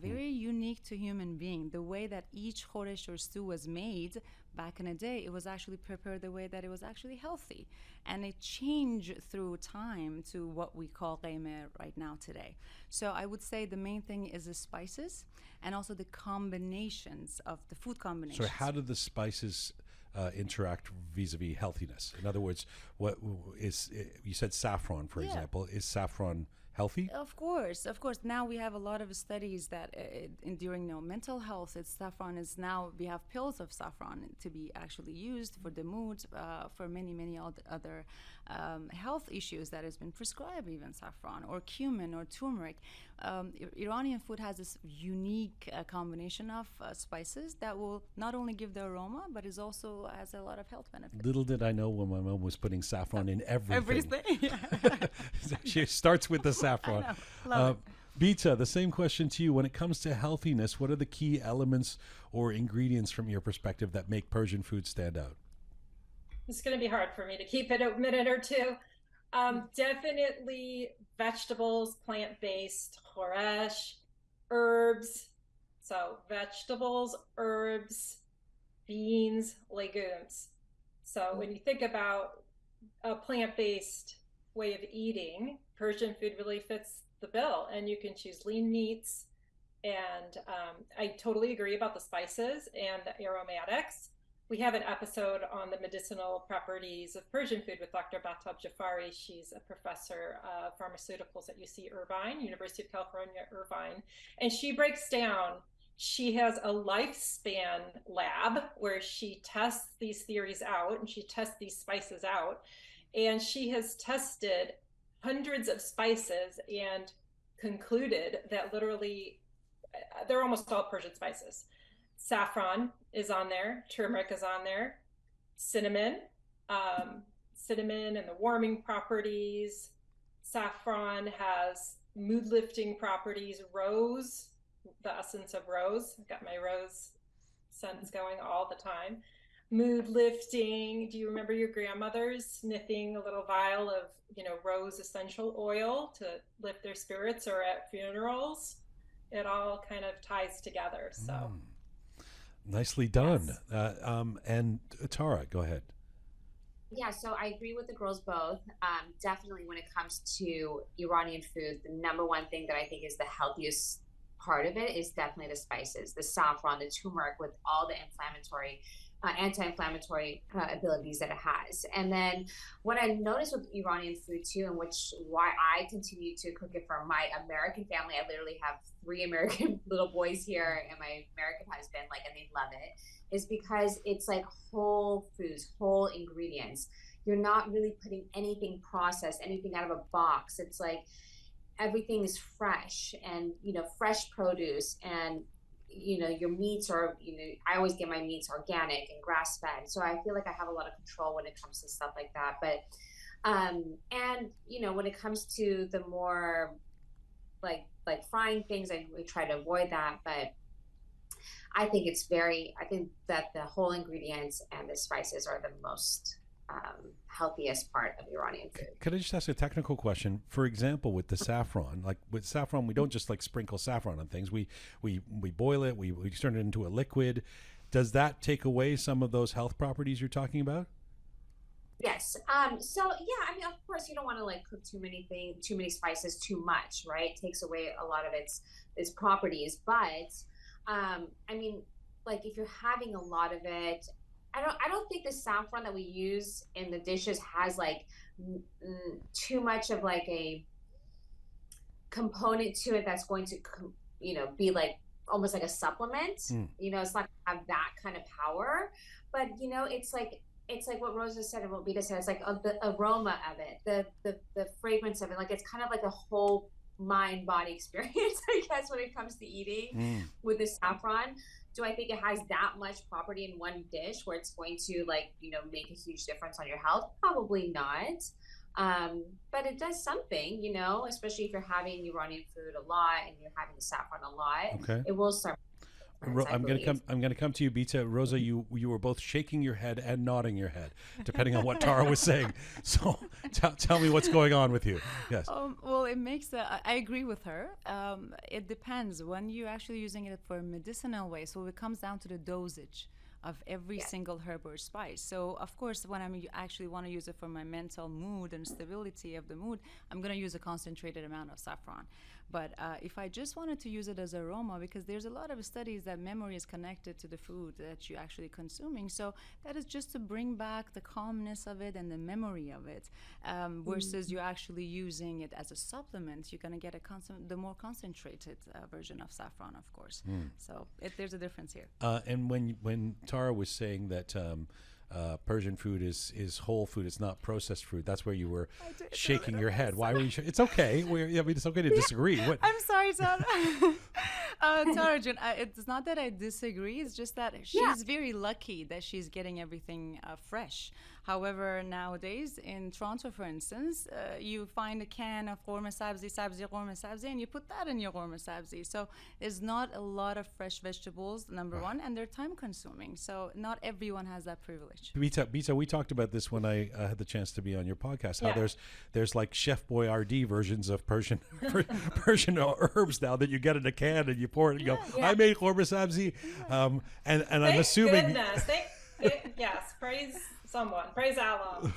very unique to human being. The way that each khoresh or stew was made back in the day, it was actually prepared the way that it was actually healthy. And it changed through time to what we call qeimeh right now today. So I would say the main thing is the spices and also the combinations of the food combinations. So how do the spices interact vis-a-vis healthiness? In other words, what is you said saffron, for example? Is saffron healthy? Of course. Now we have a lot of studies that during mental health, saffron is now, we have pills of saffron to be actually used for the mood, for many other health issues that has been prescribed, even saffron or cumin or turmeric. Iranian food has this unique combination of spices that will not only give the aroma, but is also has a lot of health benefits. Little did I know when my mom was putting saffron in everything. Everything. She starts with the saffron. Love it. Bita, the same question to you. When it comes to healthiness, what are the key elements or ingredients from your perspective that make Persian food stand out? It's going to be hard for me to keep it a minute or two. Definitely vegetables, plant-based, khoresh, herbs. So vegetables, herbs, beans, legumes. So when you think about a plant-based way of eating, Persian food really fits the bill, and you can choose lean meats. And I totally agree about the spices and the aromatics. We have an episode on the medicinal properties of Persian food with Dr. Batab Jafari. She's a professor of pharmaceuticals at UC Irvine, University of California, Irvine. And she breaks down, she has a lifespan lab where she tests these theories out and she tests these spices out. And she has tested hundreds of spices and concluded that literally they're almost all Persian spices. Saffron is on there, turmeric is on there, cinnamon and the warming properties. Saffron has mood lifting properties. Rose, the essence of rose. I've got my rose scents going all the time. Mood lifting. Do you remember your grandmothers sniffing a little vial of, rose essential oil to lift their spirits, or at funerals? It all kind of ties together. So. Nicely done. Yes. And Tara, go ahead. Yeah, so I agree with the girls both. Definitely when it comes to Iranian food, the number one thing that I think is the healthiest part of it is definitely the spices, the saffron, the turmeric, with all the anti-inflammatory abilities that it has. And then what I noticed with Iranian food too, and why I continue to cook it for my American family, I literally have 3 American little boys here and my American husband, and they love it, is because it's like whole foods, whole ingredients. You're not really putting anything processed, anything out of a box. It's like everything is fresh and, fresh produce, and your meats are, I always get my meats organic and grass fed. So I feel like I have a lot of control when it comes to stuff like that. But, and, when it comes to the more like frying things, we try to avoid that. But I think I think that the whole ingredients and the spices are the most healthiest part of Iranian food. Could I just ask a technical question? For example, with the saffron, with saffron, we don't just sprinkle saffron on things. We boil it, we turn it into a liquid. Does that take away some of those health properties you're talking about? Yes. So yeah, of course you don't want to cook too many spices too much, right? It takes away a lot of its properties. But if you're having a lot of it, I don't think the saffron that we use in the dishes has too much of a component to it that's going to be almost like a supplement. It's not gonna have that kind of power, but it's like what Rosa said and what Bita said. It's the aroma of it, the fragrance of it. It's kind of like a whole mind body experience, I guess, when it comes to eating with the saffron. Do I think it has that much property in one dish where it's going to make a huge difference on your health? Probably not. But it does something, especially if you're having Iranian food a lot and you're having the saffron a lot. Okay. It will start. I'm going to come to you, Bita. Rosa, you were both shaking your head and nodding your head, depending on what Tara was saying. So tell me what's going on with you. Yes. Well, it makes I agree with her. It depends when you're actually using it for a medicinal way. So it comes down to the dosage of every single herb or spice. So of course, when I actually want to use it for my mental mood and stability of the mood, I'm going to use a concentrated amount of saffron. But if I just wanted to use it as aroma, because there's a lot of studies that memory is connected to the food that you're actually consuming. So that is just to bring back the calmness of it and the memory of it, versus you actually using it as a supplement. You're going to get the more concentrated version of saffron, of course. So there's a difference here. And when Tara was saying that Persian food is whole food, it's not processed food, that's where you were shaking your head. Why were you? It's okay. It's okay to disagree. What? I'm sorry, Tara. Tara, it's not that I disagree. It's just that she's very lucky that she's getting everything fresh. However, nowadays in Toronto, for instance, you find a can of ghormeh sabzi, and you put that in your ghormeh sabzi. So there's not a lot of fresh vegetables, number one, and they're time consuming. So not everyone has that privilege. Bita, we talked about this when I had the chance to be on your podcast. How there's like Chef Boyardee versions of Persian herbs now that you get in a can and you pour it and go, I made ghormeh sabzi, and I'm assuming. Yes, praise someone. Praise Allah.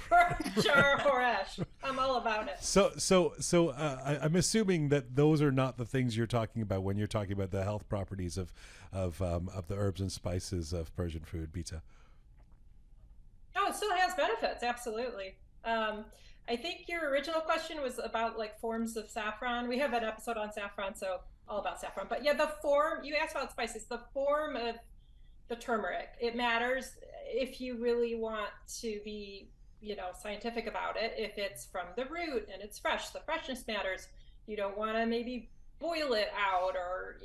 Sure, Horesh. I'm all about it. So I'm assuming that those are not the things you're talking about when you're talking about the health properties of the herbs and spices of Persian food, Bita. Oh, it still has benefits, absolutely. I think your original question was about like forms of saffron. We have an episode on saffron, so all about saffron. But yeah, the form, you asked about spices, the form of the turmeric, it matters if you really want to be, scientific about it. If it's from the root and it's fresh, the freshness matters. You don't want to maybe boil it out or,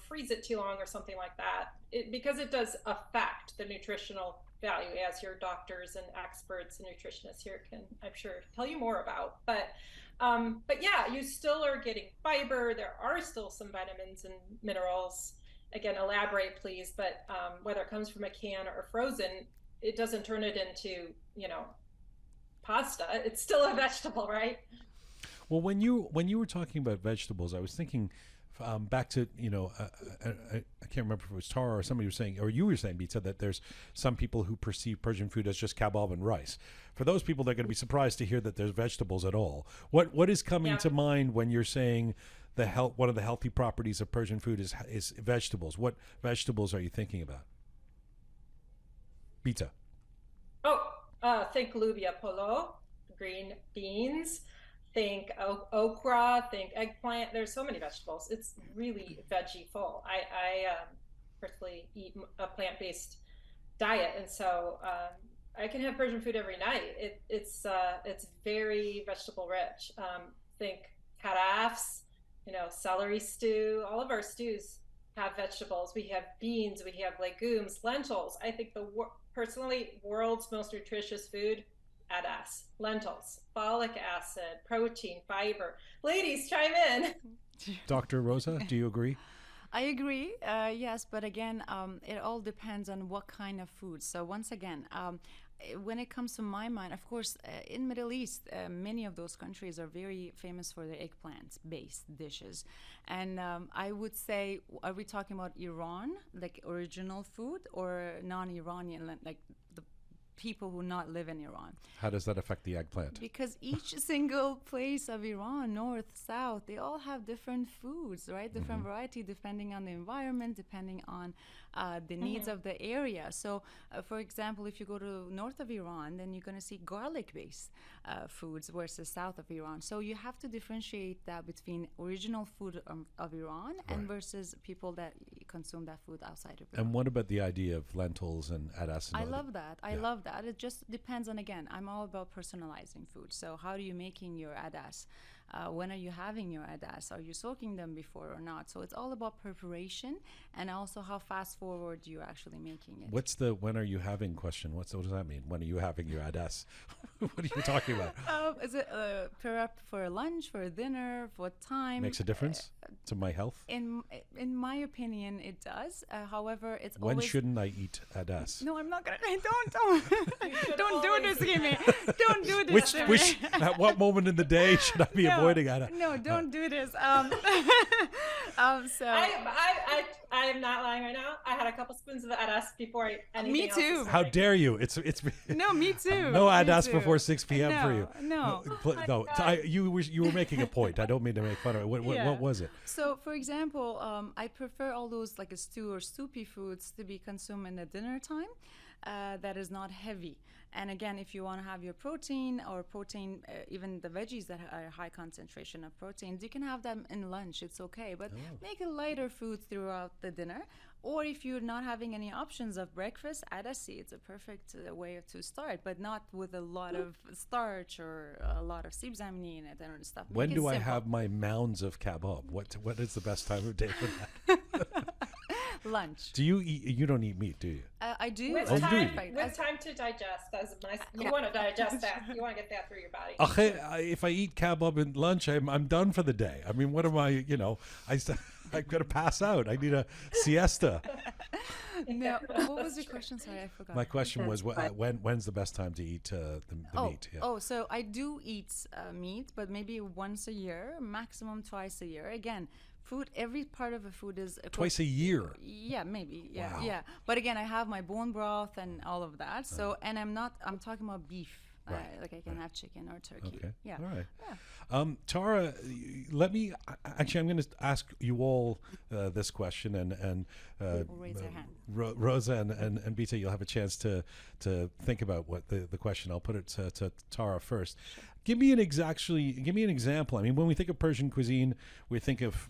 freeze it too long or something like that, because it does affect the nutritional value, as your doctors and experts and nutritionists here can, I'm sure, tell you more about. But yeah, you still are getting fiber. There are still some vitamins and minerals. Again, elaborate, please. But whether it comes from a can or frozen, it doesn't turn it into, pasta. It's still a vegetable, right? Well, when you were talking about vegetables, I was thinking back to, I can't remember if it was Tara or somebody was saying, or you were saying, Bita, that there's some people who perceive Persian food as just kebab and rice. For those people, they're going to be surprised to hear that there's vegetables at all. What is coming to mind when you're saying one of the healthy properties of Persian food is vegetables? What vegetables are you thinking about? Bita. Think lubia polo, green beans. Think okra, think eggplant. There's so many vegetables. It's really veggie full. I personally eat a plant-based diet, and so I can have Persian food every night. It's very vegetable rich. Think karafs, celery stew. All of our stews have vegetables. We have beans, we have legumes, lentils. I think personally, world's most nutritious food, adas, lentils, folic acid, protein, fiber. Ladies, chime in. Dr. Rosa, do you agree? I agree, yes, but again, it all depends on what kind of food. So once again, when it comes to my mind, of course, in Middle East, many of those countries are very famous for their eggplant-based dishes. And I would say, are we talking about Iran, like original food, or non-Iranian, like the people who not live in Iran? How does that affect the eggplant? Because each single place of Iran, north, south, they all have different foods, right? Different variety depending on the environment, depending on the needs of the area. So, for example, if you go to north of Iran, then you're going to see garlic-based foods versus south of Iran. So you have to differentiate that between original food of Iran and versus people that consume that food outside of Iran. And what about the idea of lentils and adas? I love that. I love that. It just depends on, again, I'm all about personalizing food. So how are you making your adas? When are you having your adas? Are you soaking them before or not? So it's all about preparation and also how fast forward you're actually making it. What's the when are you having question? What does that mean? When are you having your adas? What are you talking about? Is it prep for a lunch, for a dinner, for what time? Makes a difference to my health? In my opinion, it does. However, it's when always... shouldn't I eat adas? No, I'm not gonna. Don't do this to me. Don't do this to me. At what moment in the day should I be avoiding Anna. No, don't do this. So I am not lying right now. I had a couple spoons of adas before anything Me else too. was How serving. dare you? It's no, me too. no Me adas too. before 6 p.m. for you. No. No, you were making a point. I don't mean to make fun of it. What was it? So, for example, I prefer all those like a stew or soupy foods to be consumed in the dinner time. That is not heavy. And again, if you want to have your protein, even the veggies that are high concentration of proteins, you can have them in lunch. It's okay, but make a lighter food throughout the dinner. Or if you're not having any options of breakfast, adasi, it's a perfect way to start, but not with a lot of starch or a lot of sibzamini in it and stuff. When Make do it I simple. have my mounds of kebab? What is the best time of day for that? Lunch. Do you eat? You don't eat meat, do you? I do. With, Oh, It's do you? time, perfect. with time to digest. That's nice. You Yeah. want to digest that. You want to get that through your body. If I eat kebab at lunch, I'm done for the day. I mean, what am I? I'm gonna pass out. I need a siesta. No, what was your question? Sorry, I forgot. My question was, when's the best time to eat the meat? Yeah. Oh, so I do eat meat, but maybe once a year, maximum twice a year. Again, food, every part of a food is Twice a year. Yeah, maybe. Yeah, Wow. yeah. But again, I have my bone broth and all of that. So, and I'm talking about beef. Right, Like I can have chicken or turkey. Okay. Yeah. All right. Yeah. Tara, let me. Actually, I'm going to ask you all this question, and People raise their hand. Rosa and Bita, you'll have a chance to think about what the question. I'll put it to Tara first. Sure. Give me an example. I mean, when we think of Persian cuisine, we think of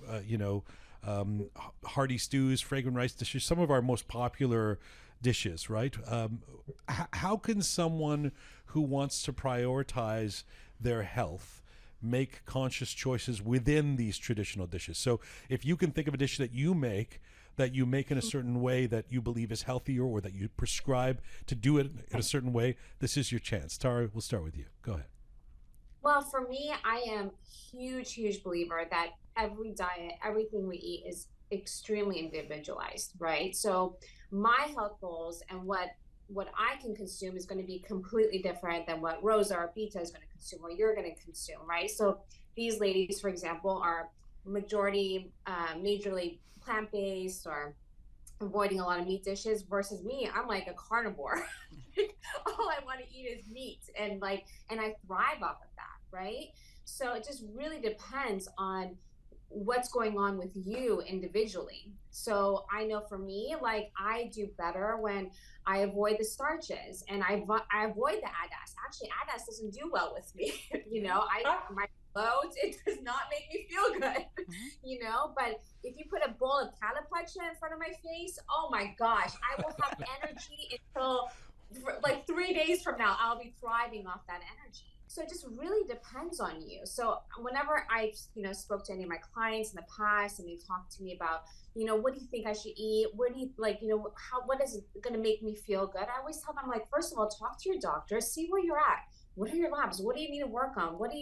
hearty stews, fragrant rice dishes, some of our most popular dishes, right? How can someone who wants to prioritize their health make conscious choices within these traditional dishes? So if you can think of a dish that you make in a certain way that you believe is healthier, or that you prescribe to do it in a certain way, this is your chance. Tara, we'll start with you. Go ahead. Well, for me, I am huge believer that every diet, everything we eat is extremely individualized, right? So my health goals and what I can consume is going to be completely different than what Rosa or Bita is going to consume, or you're going to consume, right? So these ladies, for example, are majorly plant-based or avoiding a lot of meat dishes, versus me, I'm like a carnivore. All I want to eat is meat, and I thrive off of that, right? So it just really depends on what's going on with you individually. So I know for me, like, I do better when I avoid the starches, and I avoid the adas. Actually, adas doesn't do well with me. My bloat, it does not make me feel good. But if you put a bowl of calapacha in front of my face, oh my gosh, I will have energy until like 3 days from now. I'll be thriving off that energy. So it just really depends on you. So whenever I, spoke to any of my clients in the past, and they talked to me about, what do you think I should eat? What do you what is going to make me feel good? I always tell them, like, first of all, talk to your doctor, see where you're at. What are your labs? What do you need to work on? What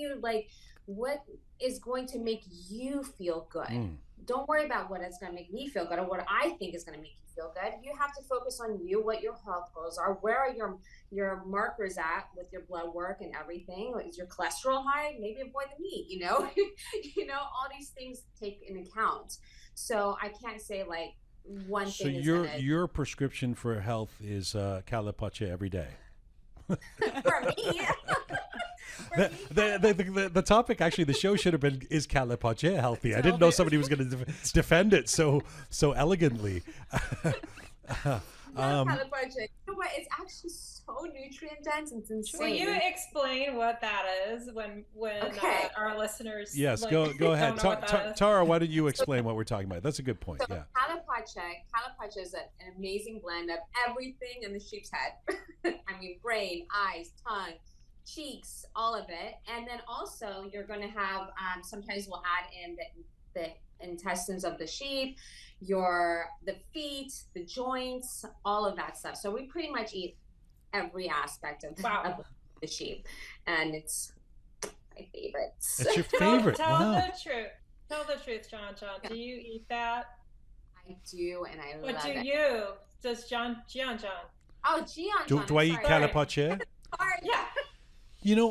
is going to make you feel good? Don't worry about what is going to make me feel good or what I think is going to make you feel good. You have to focus on you, what your health goals are, where are your markers at with your blood work and everything. Is your cholesterol high? Maybe avoid the meat, all these things take in account. So I can't say like one So thing is your prescription for health is calapacha every day. for me. The topic, actually, the show should have been, is calapacha healthy? I didn't know somebody was going to defend it so elegantly. Calapacha. You know what? It's actually so nutrient dense. It's insane. Will you explain what that is when Okay. our listeners? Yes, go ahead. don't know what that is? Tara, why don't you explain what we're talking about? That's a good point. So Yeah. calapacha is an amazing blend of everything in the sheep's head. I mean, brain, eyes, tongue, cheeks, all of it. And then also you're going to have, sometimes we'll add in the intestines of the sheep, the feet, the joints, all of that stuff. So we pretty much eat every aspect of the sheep, and it's my favorite. It's your favorite. Tell Wow. the truth. Tell the truth, John. Do you eat that? I do, and I love What do it. you? Does Jian? Oh, Jian. Do I eat sorry. calapacha? Sorry. Yeah.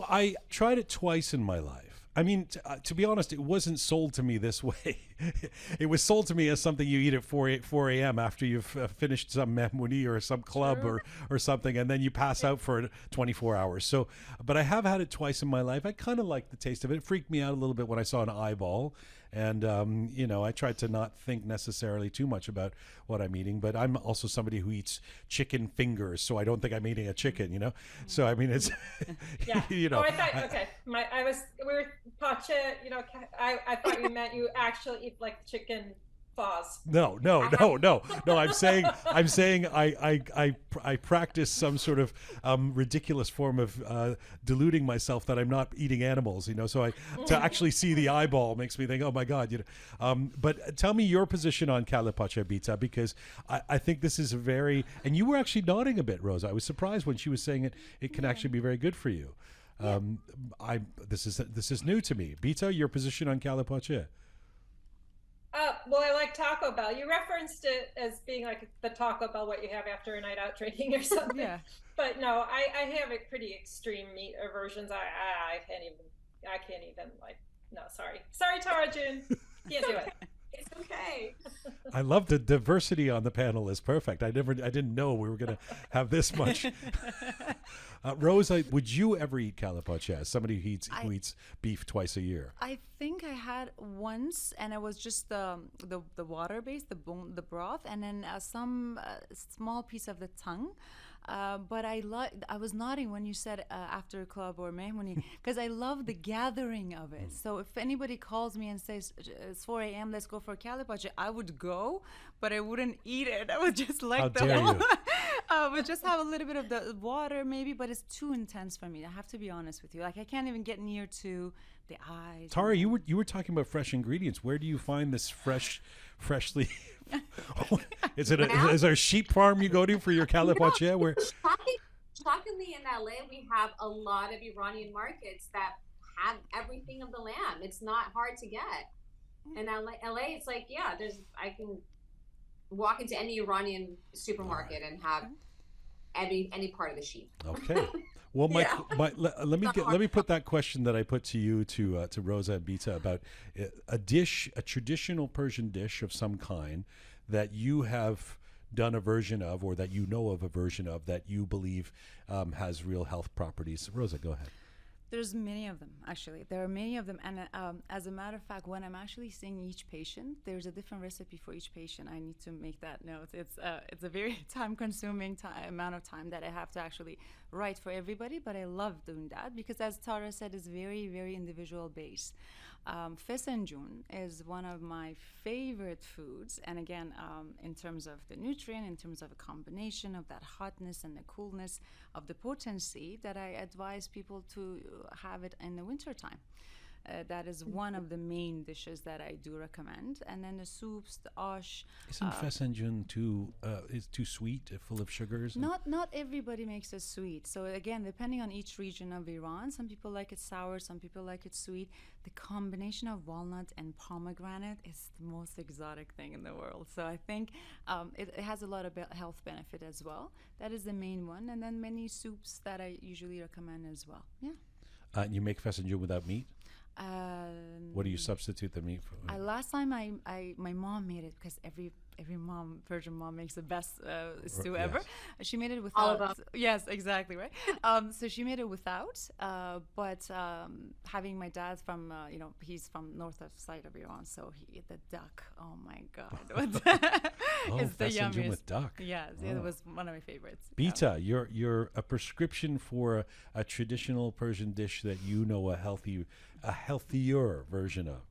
I tried it twice in my life, I mean, to be honest, it wasn't sold to me this way. It was sold to me as something you eat at 4 a.m. after you've finished some mehmoudi or some club or something, and then you pass out for 24 hours. So, but I have had it twice in my life. I kind of like the taste of it. It freaked me out a little bit when I saw an eyeball. And, I tried to not think necessarily too much about what I'm eating, but I'm also somebody who eats chicken fingers, so I don't think I'm eating a chicken, So, I mean, it's, yeah. Oh, I thought, okay. We were pacha, I thought you meant you actually eat like chicken paws. No. I'm saying I practice some sort of ridiculous form of deluding myself that I'm not eating animals, So to actually see the eyeball makes me think, oh my God, But tell me your position on kalapacha, Bita, because I think this is and you were actually nodding a bit, Rosa. I was surprised when she was saying it can actually be very good for you. This is new to me. Bita, your position on kalapacha? Well, I like Taco Bell. You referenced it as being like the Taco Bell, what you have after a night out drinking or something. Yeah. But no, I have a pretty extreme meat aversions. I can't even no, sorry. Sorry, Tarajun. Can't do it. It's okay. I love the diversity on the panel is perfect. I didn't know we were going to have this much. Rosa, would you ever eat kalapacha as somebody who eats beef twice a year? I think I had once, and it was just the water base, the broth, and then some small piece of the tongue. But I was nodding when you said after a club or mehmoni, because I love the gathering of it. So if anybody calls me and says it's 4 a.m., let's go for kalapacha, I would go, but I wouldn't eat it. I would just like the whole. Would just have a little bit of the water maybe, but it's too intense for me. I have to be honest with you. Like I can't even get near to the eyes. Tara, you were talking about fresh ingredients. Where do you find this freshly? Is there a sheep farm you go to for your kalapacha? Where? Shockingly, in LA, we have a lot of Iranian markets that have everything of the lamb. It's not hard to get. In LA, it's like I can walk into any Iranian supermarket and have any part of the sheep. Okay. Well, let me put that question that I put to you to Rosa and Bita about a traditional Persian dish of some kind that you have done a version of, or that you know of a version of that you believe has real health properties. Rosa, go ahead. There's many of them, actually. There are many of them. And as a matter of fact, when I'm actually seeing each patient, there's a different recipe for each patient. I need to make that note. It's a very time-consuming amount of time that I have to actually write for everybody, but I love doing that because, as Tara said, it's very, very individual-based. Fesenjun is one of my favorite foods, and again, in terms of the nutrient, in terms of a combination of that hotness and the coolness of the potency, that I advise people to have it in the wintertime. That is one of the main dishes that I do recommend. And then the soups, the ash. Isn't fesenjun too sweet, full of sugars? Not everybody makes it sweet. So again, depending on each region of Iran, some people like it sour, some people like it sweet. The combination of walnut and pomegranate is the most exotic thing in the world. So I think it has a lot of health benefit as well. That is the main one. And then many soups that I usually recommend as well. Yeah. You make fesenjun without meat? What do you substitute the meat for? Last time my mom made it, because every Persian mom makes the best stew ever. She made it without. Yes, exactly right. So she made it without, but having my dad from he's from north side of Iran, so the duck. Oh my God, it's the yummiest with duck. Yes, it was one of my favorites. Bita, you're a prescription for a traditional Persian dish that you know a healthier version of.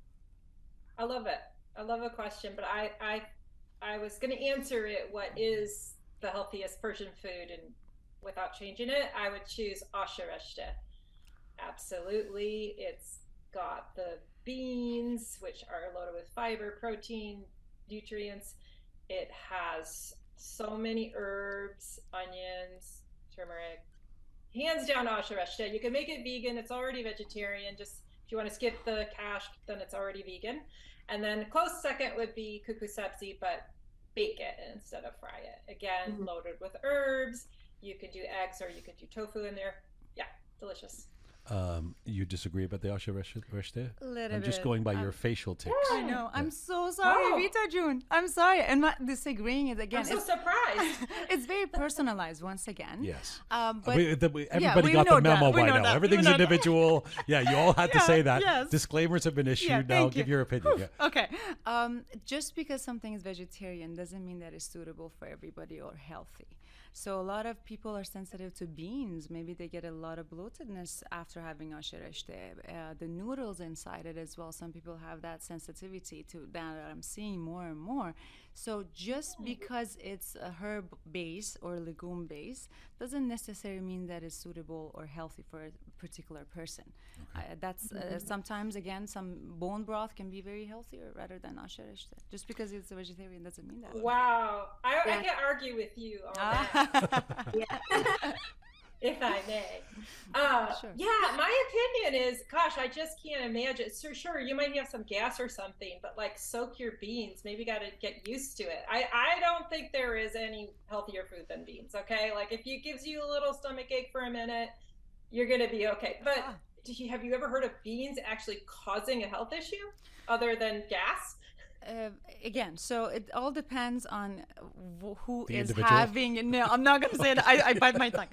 I love it. I love a question, but I was going to answer it. What is the healthiest Persian food? And without changing it, I would choose ashareshte. Absolutely. It's got the beans, which are loaded with fiber, protein, nutrients. It has so many herbs, onions, turmeric. Hands down ashareshte. You can make it vegan. It's already vegetarian. Just if you want to skip the cash, then it's already vegan. And then close second would be kuku sabzi, but bake it instead of fry it. Again, loaded with herbs. You could do eggs or you could do tofu in there. Yeah, delicious. You disagree about the asha reshte? A little I'm just bit. going by your facial tics. I know. I'm so sorry, Bita June. I'm sorry. And my disagreeing is again. I'm so surprised. It's very personalized once again. Yes. But Everybody we got know the memo that. We by know now. that. Everything's We know that. individual. Yeah, you all had to say that. Yes. Disclaimers have been issued. Yeah, Now thank give you. your opinion. Yeah. Okay. Just because something is vegetarian doesn't mean that it's suitable for everybody or healthy. So a lot of people are sensitive to beans. Maybe they get a lot of bloatedness after having asha reshte. The noodles inside it as well. Some people have that sensitivity to that I'm seeing more and more. So just because it's a herb base or legume base doesn't necessarily mean that it's suitable or healthy for a particular person. That's sometimes, again, some bone broth can be very healthier rather than asha reshte. Just because it's a vegetarian doesn't mean that. Wow. I can't argue with you on that. If I may. Sure. Yeah, my opinion is, gosh, I just can't imagine. So sure, you might have some gas or something, but like soak your beans. Maybe got to get used to it. I don't think there is any healthier food than beans, okay? Like if it gives you a little stomach ache for a minute, you're going to be okay. But have you ever heard of beans actually causing a health issue other than gas? Again, so it all depends on who The is individual. having. No, I'm not going to say that. I bite my tongue.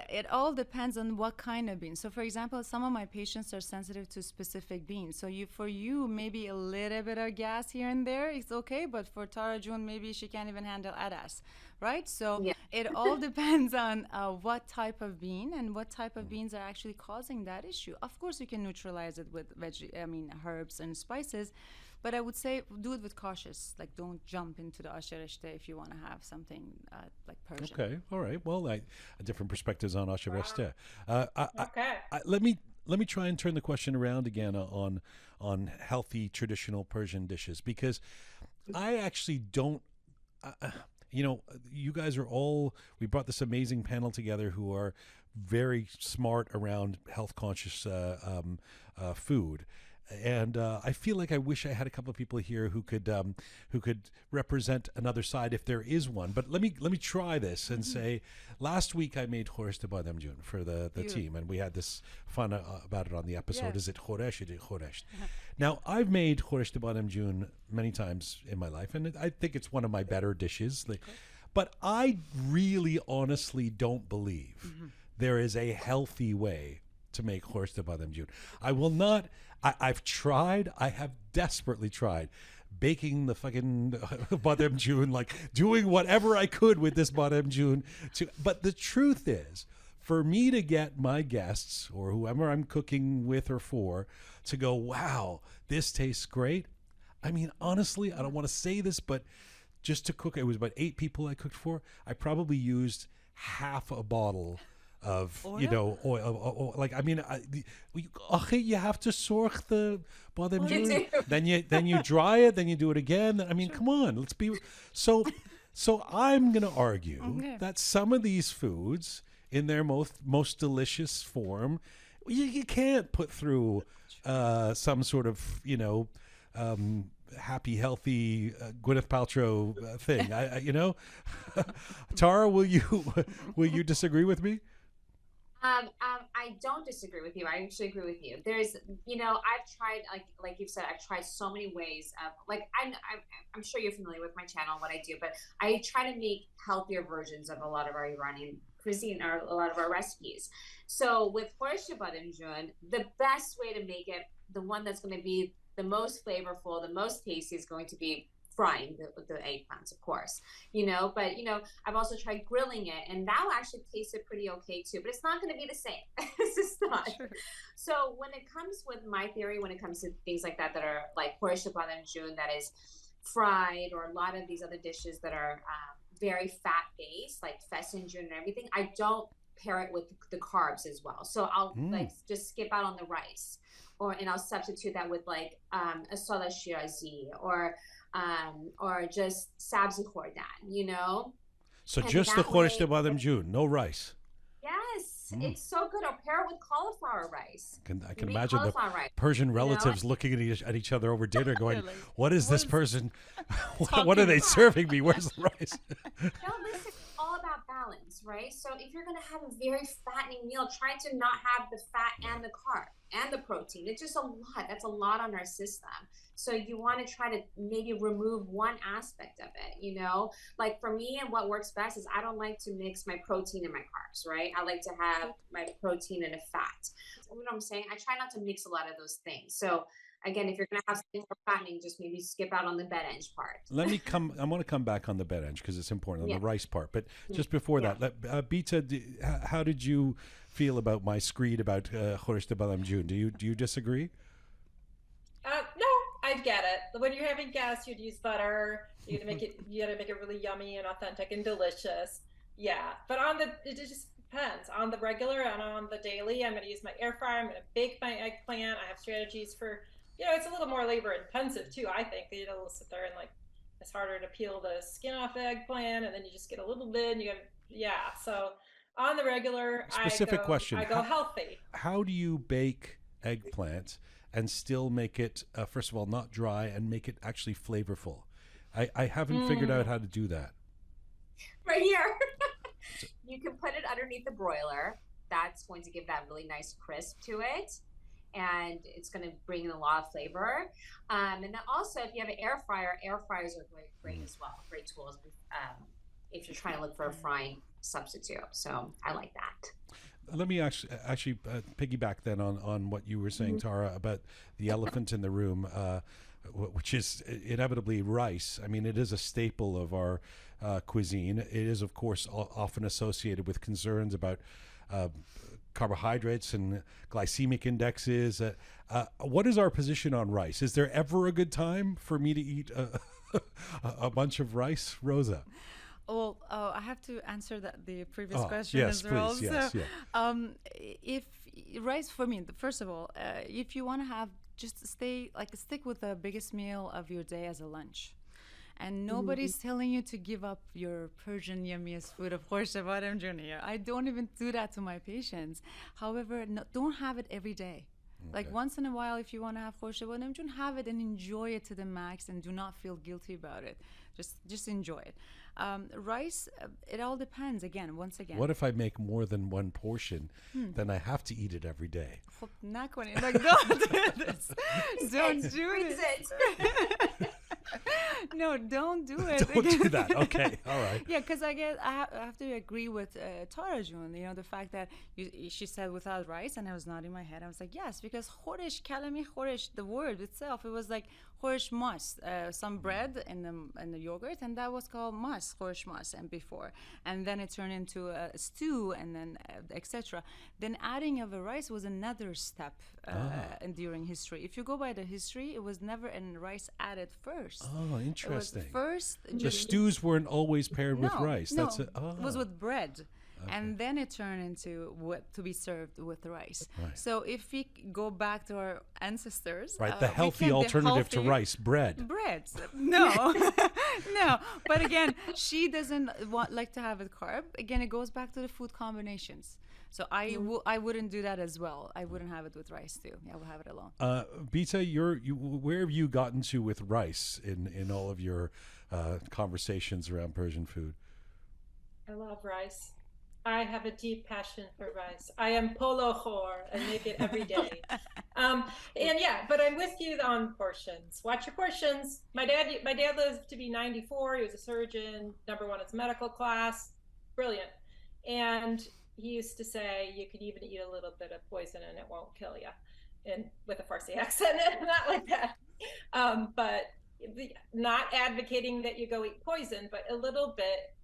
It all depends on what kind of beans. So, for example, some of my patients are sensitive to specific beans. So, for you, maybe a little bit of gas here and there is okay, but for Tara June, maybe she can't even handle adas, right? So, it all depends on what type of bean and what type of beans are actually causing that issue. Of course, you can neutralize it with herbs and spices. But I would say do it with cautious. Like, don't jump into the asha reshte if you want to have something like Persian. Okay. All right. Well, different perspectives on asha reshte. Okay. Let me try and turn the question around again on healthy traditional Persian dishes, because I actually don't. You guys are all. We brought this amazing panel together who are very smart around health conscious food. And I feel like I wish I had a couple of people here who could represent another side if there is one. But let me try this and say, last week I made khoresh de badem jun for the team, and we had this fun about it on the episode. Yes. Is it khoresh? Is it khoresh? Now, I've made khoresh de badem jun many times in my life, and I think it's one of my better dishes. But I really honestly don't believe there is a healthy way to make khoresh de badem jun. I will not. I've tried. I have desperately tried baking the fucking badem jun, like doing whatever I could with this badem jun. But the truth is, for me to get my guests or whoever I'm cooking with or for to go, wow, this tastes great. I mean, honestly, I don't want to say this, but just to cook, it was about 8 people I cooked for. I probably used half a bottle of oil. Like, I mean, you have to sork the badem jun, then you dry it, then you do it again. I mean, come on, let's be so I'm gonna argue that some of these foods in their most delicious form, you can't put through some sort of happy, healthy Gwyneth Paltrow thing. Tara, will you disagree with me? I don't disagree with you. I actually agree with you. There's, I've tried, like you've said, I've tried so many ways of, like, I'm sure you're familiar with my channel, what I do, but I try to make healthier versions of a lot of our Iranian cuisine or a lot of our recipes. So with khoresh de badem jun, the best way to make it, the one that's going to be the most flavorful, the most tasty, is going to be frying the eggplants, of course, but I've also tried grilling it, and that actually tasted pretty okay too, but it's not going to be the same. It's just not. Sure. So when it comes with my theory, when it comes to things like that are like khoresh de badem jun that is fried, or a lot of these other dishes that are very fat based, like fessin jun and everything, I don't pair it with the carbs as well. So I'll like just skip out on the rice, and I'll substitute that with like a salad shirazi or just sabzi khordan, So and just the khoresh de way, badem jun, no rice. Yes, it's so good. Or pair it with cauliflower rice. I can imagine the rice, Persian relatives looking at each other over dinner going, what is this person? What are they serving me? Where's the rice? No, listen, it's all about balance. balance, right? So if you're going to have a very fattening meal, try to not have the fat and the carb and the protein. It's just a lot. That's a lot on our system. So you want to try to maybe remove one aspect of it, you know? Like for me, and what works best is I don't like to mix my protein and my carbs, right? I like to have my protein and a fat. You know what I'm saying? I try not to mix a lot of those things. So again, if you're going to have something more fattening, just maybe skip out on the bed edge part. I want to come back on the bed edge because it's important on the rice part. But just before that, Bita, how did you feel about my screed about Khoresh de Balamjun? Do you disagree? No, I get it. When you're having guests, you'd use butter. You gotta make it really yummy and authentic and delicious. Yeah, but it just depends on the regular and on the daily. I'm going to use my air fryer. I'm going to bake my eggplant. I have strategies for, it's a little more labor intensive too. I think it'll sit there and it's harder to peel the skin off the eggplant, and then you just get a little bit. And so on the regular, question. I go healthy. How do you bake eggplant and still make it, first of all, not dry and make it actually flavorful? I haven't figured out how to do that. Right here. You can put it underneath the broiler. That's going to give that really nice crisp to it. And it's going to bring in a lot of flavor. And then also, if you have an air fryers are great as well. Great tools if you're trying to look for a frying substitute. So I like that. Let me actually piggyback then on what you were saying, Tara, about the elephant in the room, which is inevitably rice. I mean, it is a staple of our cuisine. It is, of course, often associated with concerns about carbohydrates and glycemic indexes. What is our position on rice? Is there ever a good time for me to eat a bunch of rice, Rosa? Well, I have to answer the previous question as well. Yes, if rice, for me, first of all, if you want to have, just stick with the biggest meal of your day as a lunch. And nobody's telling you to give up your Persian yummiest food of Khoresh de Balamjun here. I don't even do that to my patients. However, don't have it every day. Okay. Like once in a while, if you want to have Khoresh de Balamjun, have it and enjoy it to the max, and do not feel guilty about it. Just enjoy it. Rice, it all depends. Once again. What if I make more than one portion? Then I have to eat it every day. Don't do this. Don't do it. No, don't do it. Don't do that. Okay, all right. Yeah, because I have to agree with Tara June. The fact that she said without rice, and I was nodding my head. I was like, yes, because Khoresh, kalami Khoresh, the word itself, it was like Khoresh mas, some bread in the yogurt, and that was called mas, Khoresh mas, and before, and then it turned into a stew, and then etc. Then adding of a rice was another step during history. If you go by the history, it was never in rice added first. Oh, interesting. First, the stews weren't always paired with rice. No, it was with bread. Okay. And then it turned into to be served with rice. Right. So if we go back to our ancestors, right, the healthy alternative to rice, bread. No, no. But again, she doesn't like to have a carb. Again, it goes back to the food combinations. So I wouldn't do that as well. I wouldn't have it with rice too. I will have it alone. Bita, where have you gotten to with rice in all of your conversations around Persian food? I love rice. I have a deep passion for rice. I am polo khor and make it every day. But I'm with you on portions. Watch your portions. My dad lived to be 94. He was a surgeon, number one in his medical class. Brilliant. And he used to say you could even eat a little bit of poison and it won't kill you, and with a Farsi accent, not like that. But not advocating that you go eat poison, but a little bit.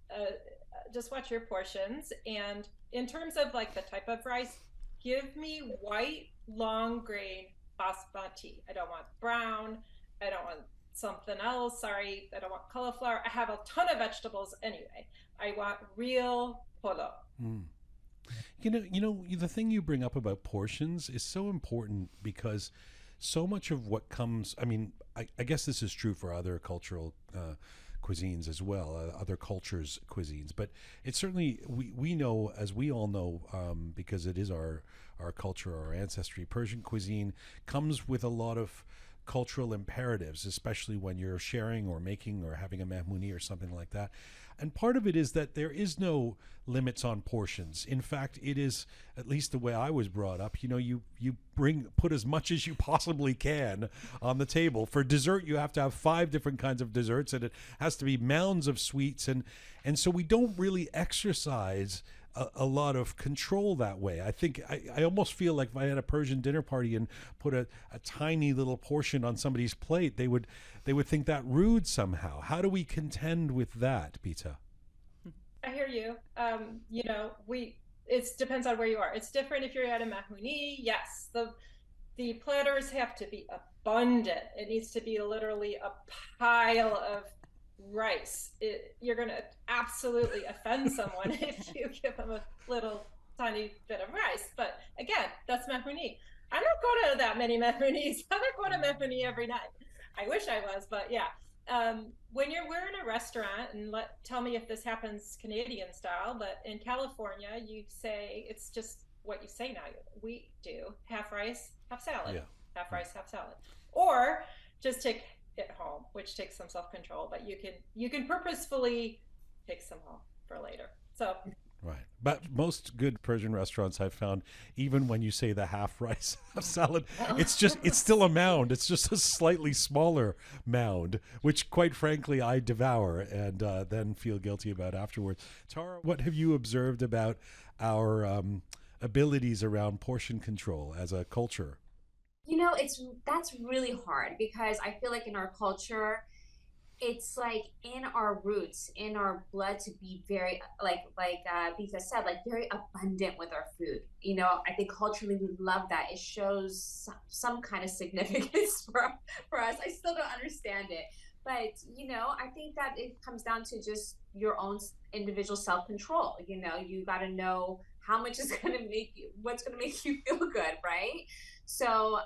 Just watch your portions. And in terms of like the type of rice, give me white, long grain basmati. I don't want brown. I don't want something else. Sorry, I don't want cauliflower. I have a ton of vegetables anyway. I want real polo. You know, the thing you bring up about portions is so important, because so much of what comes, I mean, I guess this is true for other cultural cuisines as well, other cultures' cuisines, but it's certainly, we know, as we all know, because it is our culture, our ancestry, Persian cuisine comes with a lot of cultural imperatives, especially when you're sharing or making or having a mehmuni or something like that. And part of it is that there is no limits on portions. In fact, it is, at least the way I was brought up, you put as much as you possibly can on the table. For dessert, you have to have 5 different kinds of desserts, and it has to be mounds of sweets. And so we don't really exercise a lot of control that way. I think I almost feel like if I had a Persian dinner party and put a tiny little portion on somebody's plate, they would think that rude somehow. How do we contend with that, Bita? I hear you. It depends on where you are. It's different if you're at a mahmouni. Yes, the platters have to be abundant. It needs to be literally a pile of rice. You're going to absolutely offend someone if you give them a little tiny bit of rice. But again, that's mahmouni. I'm not going to that many mahmounis. I'm not going to mahmouni every night. I wish I was, but yeah. When we're in a restaurant, and tell me if this happens Canadian style, but in California, you say, it's just what you say now. We do half rice, half salad, half rice, half salad, or just take it home, which takes some self-control, but you can purposefully take some home for later. So. Right. But most good Persian restaurants I've found, even when you say the half rice, half salad, it's still a mound. It's just a slightly smaller mound, which quite frankly I devour and then feel guilty about afterwards. Tara, what have you observed about our abilities around portion control as a culture? That's really hard, because I feel like in our culture, it's like in our roots, in our blood, to be very, like Bita said, like very abundant with our food. I think culturally we love that. It shows some kind of significance for us. I still don't understand it. But, I think that it comes down to just your own individual self-control. You got to know how much is going to what's going to make you feel good, right? So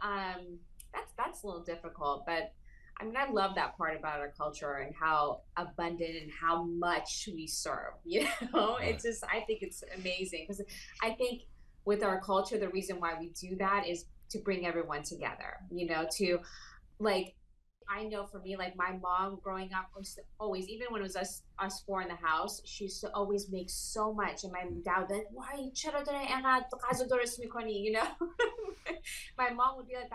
that's a little difficult, but I mean, I love that part about our culture and how abundant and how much we serve, It's just, I think it's amazing, because I think with our culture, the reason why we do that is to bring everyone together, to like, I know for me, like my mom growing up was always, even when it was us 4 in the house, she used to always make so much. And my dad would be like, why? My mom would be like,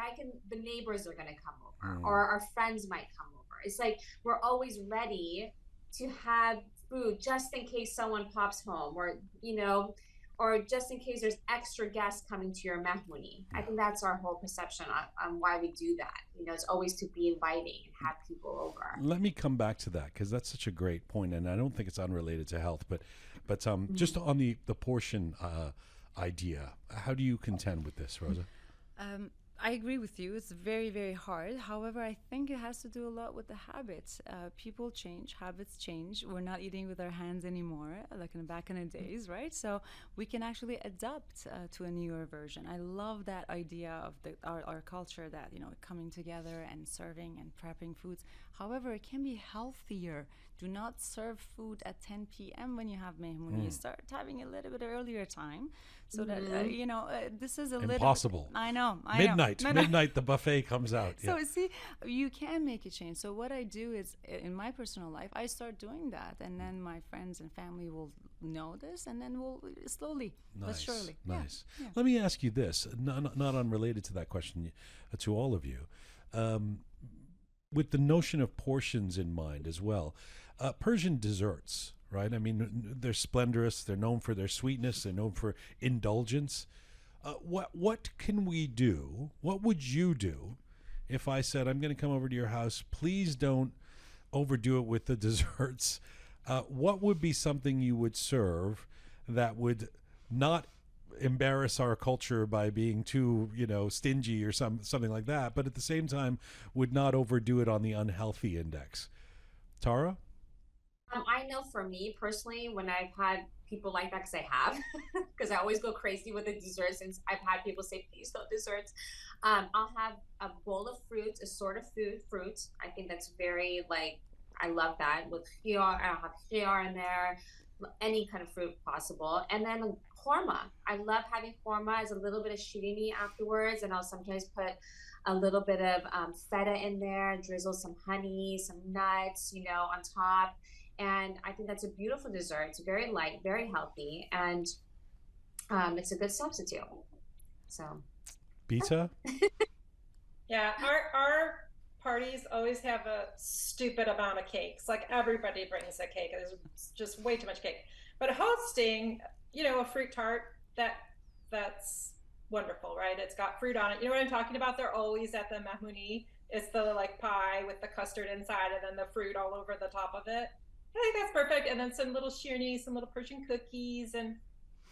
the neighbors are going to come over, or our friends might come over. It's like, we're always ready to have food just in case someone pops home, or just in case there's extra guests coming to your mahmouni. I think that's our whole perception on why we do that. It's always to be inviting and have people over. Let me come back to that, because that's such a great point, and I don't think it's unrelated to health. But just on the portion idea, how do you contend with this, Rosa? I agree with you. It's very, very hard. However, I think it has to do a lot with the habits. People change, habits change. We're not eating with our hands anymore, like back in the days, right? So we can actually adapt to a newer version. I love that idea of our culture, that coming together and serving and prepping foods. However, it can be healthier. Do not serve food at 10 p.m. when you have mehmooni. You start having a little bit earlier time, so that this is a impossible. Little. I know. Midnight, the buffet comes out. So see, you can make a change. So what I do is, in my personal life, I start doing that, and then my friends and family will know this, and then we'll slowly but surely. Nice. Yeah. Let me ask you this, not unrelated to that question, to all of you, with the notion of portions in mind as well. Persian desserts, right? I mean, they're splendorous. They're known for their sweetness. They're known for indulgence. What can we do? What would you do if I said, I'm going to come over to your house? Please don't overdo it with the desserts. What would be something you would serve that would not embarrass our culture by being too, stingy or something like that, but at the same time would not overdo it on the unhealthy index? Tara? I know for me personally, when I've had people like that, because I have, because I always go crazy with the desserts, and I've had people say, please no desserts. I'll have a bowl of fruit, assorted fruit. I think that's very, I love that, with khiyar. I'll have khiyar in there, any kind of fruit possible. And then korma. I love having korma as a little bit of shirini afterwards, and I'll sometimes put a little bit of feta in there, drizzle some honey, some nuts, on top. And I think that's a beautiful dessert. It's very light, very healthy, and it's a good substitute. So, Bita? Yeah, our parties always have a stupid amount of cakes. Like everybody brings a cake. There's just way too much cake. But hosting, a fruit tart, that's wonderful, right? It's got fruit on it. You know what I'm talking about? They're always at the mahmouni. It's the like pie with the custard inside and then the fruit all over the top of it. I think that's perfect. And then some little shirni, some little Persian cookies, and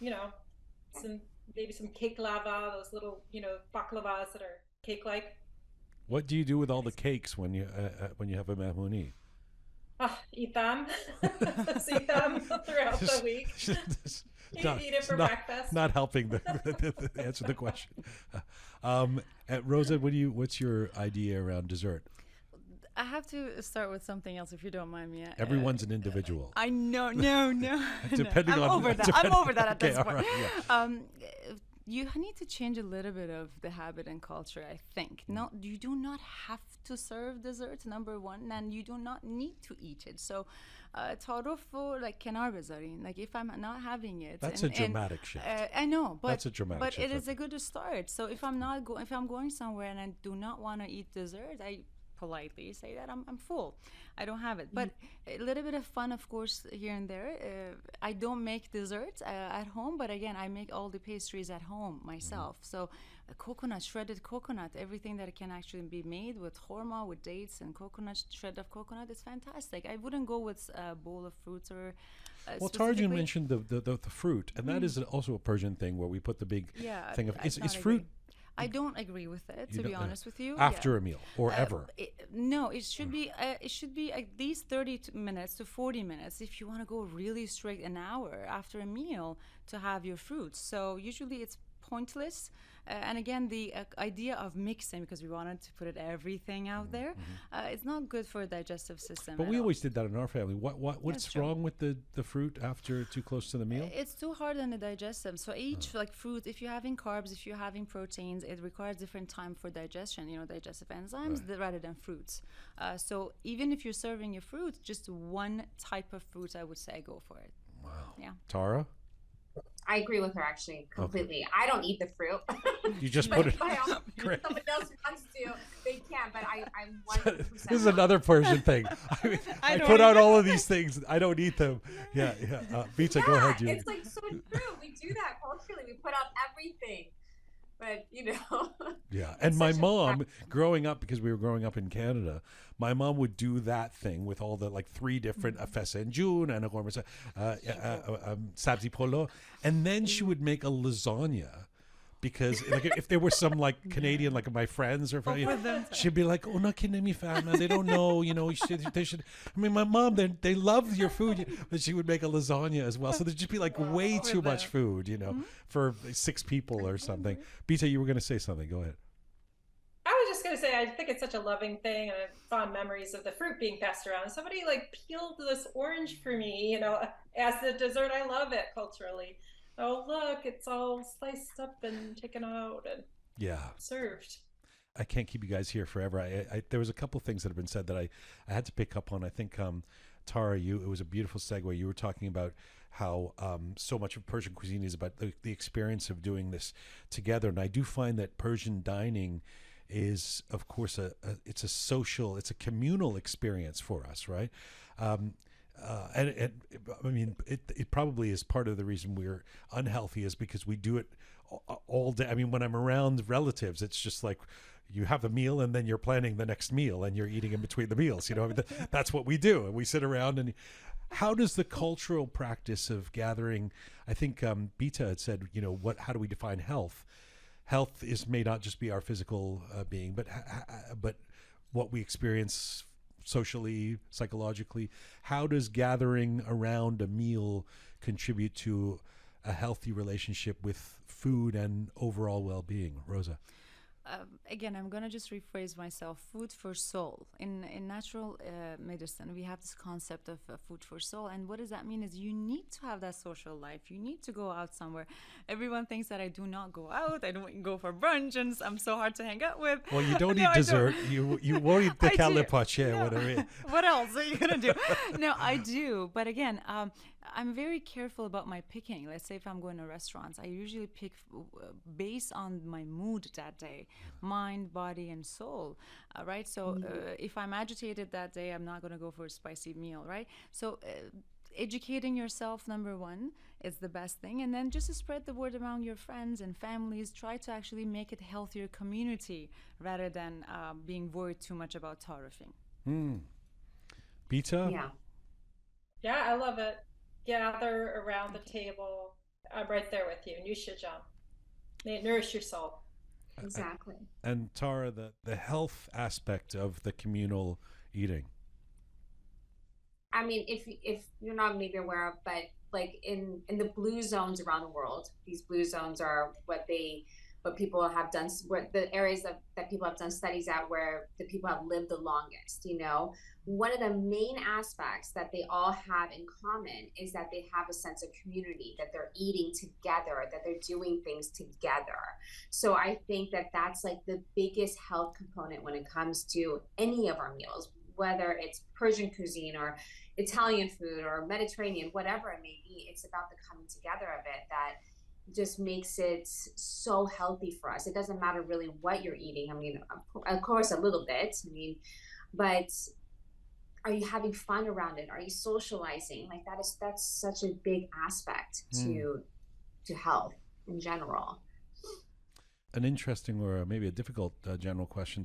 maybe some cake lava, those little baklavas that are cake-like. What do you do with all the cakes when you have a mahmouni? Eat them. Just eat them throughout the week. Eat it for breakfast. Not helping the answer the question. Rosa, what's your idea around dessert? I have to start with something else, if you don't mind me. Everyone's an individual. I know, no. Depending I'm on over that. I'm over that at this point. Right, yeah. You need to change a little bit of the habit and culture, I think. No, you do not have to serve desserts, number one, and you do not need to eat it. So, tarofo, like kenar bezarin, like if I'm not having it. That's a dramatic shift. I know, but that's a dramatic shift. But it is a good start. So if I'm going somewhere and I do not want to eat dessert, I politely say that I'm full. I don't have it. But a little bit of fun, of course, here and there. I don't make desserts at home, but again, I make all the pastries at home myself. So coconut, shredded coconut, everything that can actually be made with khorma, with dates and coconut, shred of coconut, is fantastic. I wouldn't go with a bowl of fruits or well, Tarjun mentioned the fruit, and that is also a Persian thing where we put the big thing of is fruit. I don't agree with it, to be honest with you. After a meal or ever? No, it should be at least 30 minutes to 40 minutes if you want to go really strict, an hour after a meal to have your fruits. So usually it's pointless. And again, the idea of mixing, because we wanted to put everything out there, it's not good for a digestive system. But we always did that in our family. What's wrong with the fruit after too close to the meal? It's too hard on the digestive. So each like fruit, if you're having carbs, if you're having proteins, it requires different time for digestion. Digestive enzymes rather than fruits. So even if you're serving your fruit, just one type of fruit, I would say go for it. Wow. Yeah. Tara? I agree with her actually completely. Okay. I don't eat the fruit. You just put it. Someone else wants to, they can. But I'm 100%. This is another Persian thing. I put out all of these things. I don't eat them. Yeah. Bita, go ahead, Julie. It's like so true. We do that culturally. We put out everything. But Yeah, and my mom, growing up, because we were growing up in Canada, my mom would do that thing with all the like 3 different fesenjun and sabzi polo, and then she would make a lasagna. Because like if there were some like Canadian, like my friends or she'd be like, "Oh, no, they don't know, they should." I mean, my mom, they love your food, but she would make a lasagna as well. So there'd just be like way too much food, for 6 people or something. Bita, you were going to say something. Go ahead. I was just going to say, I think it's such a loving thing, and I have fond memories of the fruit being passed around. Somebody like peeled this orange for me, as the dessert. I love it culturally. Oh, look, it's all sliced up and taken out and served. I can't keep you guys here forever. There was a couple things that have been said that I had to pick up on. I think, Tara, it was a beautiful segue. You were talking about how so much of Persian cuisine is about the experience of doing this together. And I do find that Persian dining is, of course, it's a social, it's a communal experience for us, right? And I mean, it probably is part of the reason we're unhealthy is because we do it all day. I mean, when I'm around relatives, it's just like you have a meal and then you're planning the next meal and you're eating in between the meals. I mean, that's what we do. And we sit around. And how does the cultural practice of gathering, I think Bita had said, how do we define health? Health may not just be our physical being, but what we experience socially, psychologically. How does gathering around a meal contribute to a healthy relationship with food and overall well-being? Rosa? again, I'm gonna just rephrase myself. Food for soul. In natural medicine, we have this concept of food for soul, and what does that mean? Is you need to have that social life. You need to go out somewhere. Everyone thinks that I do not go out. I don't go for brunch, and I'm so hard to hang out with. Well, you don't eat dessert. You won't eat the calipache, whatever. What else are you gonna do? No, I do, but again, I'm very careful about my picking. Let's say if I'm going to restaurants, I usually pick based on my mood that day, mind, body, and soul, right? So if I'm agitated that day, I'm not going to go for a spicy meal, right? So educating yourself, number one, is the best thing. And then just to spread the word among your friends and families, try to actually make it a healthier community rather than being worried too much about tariffing. Bita? Yeah, I love it. Gather around the table. I'm right there with you. Nushajan. Nourish your soul. Exactly. And Tara, the health aspect of the communal eating. I mean, if you're not maybe aware of, but like in the blue zones around the world, these blue zones are what people have done, where the areas that people have done studies at, where the people have lived the longest. One of the main aspects that they all have in common is that they have a sense of community, that they're eating together, that they're doing things together. So I think that that's like the biggest health component when it comes to any of our meals, whether it's Persian cuisine or Italian food or Mediterranean, whatever it may be. It's about the coming together of it that just makes it so healthy for us. It doesn't matter really what you're eating. I mean, of course, a little bit. But are you having fun around it? Are you socializing? Like that's such a big aspect to health in general. An interesting or maybe a difficult general question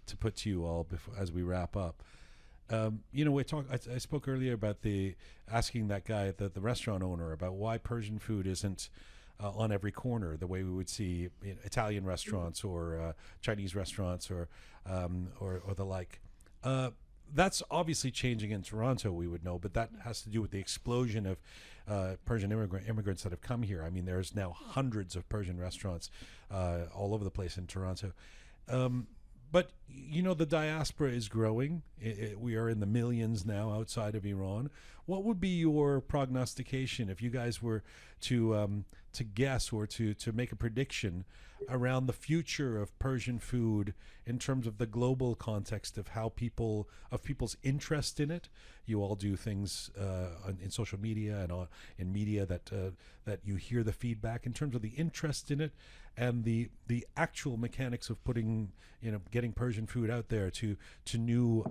to put to you all as we wrap up. I spoke earlier about asking that guy, the restaurant owner, about why Persian food isn't on every corner the way we would see Italian restaurants or Chinese restaurants or the like. That's obviously changing in Toronto, we would know, but that has to do with the explosion of Persian immigrants that have come here. I mean, there's now hundreds of Persian restaurants all over the place in Toronto. But, the diaspora is growing. We are in the millions now outside of Iran. What would be your prognostication if you guys were to guess or to make a prediction around the future of Persian food in terms of the global context of people's interest in it? You all do things in social media and in media that you hear the feedback in terms of the interest in it and the actual mechanics of getting Persian food out there to new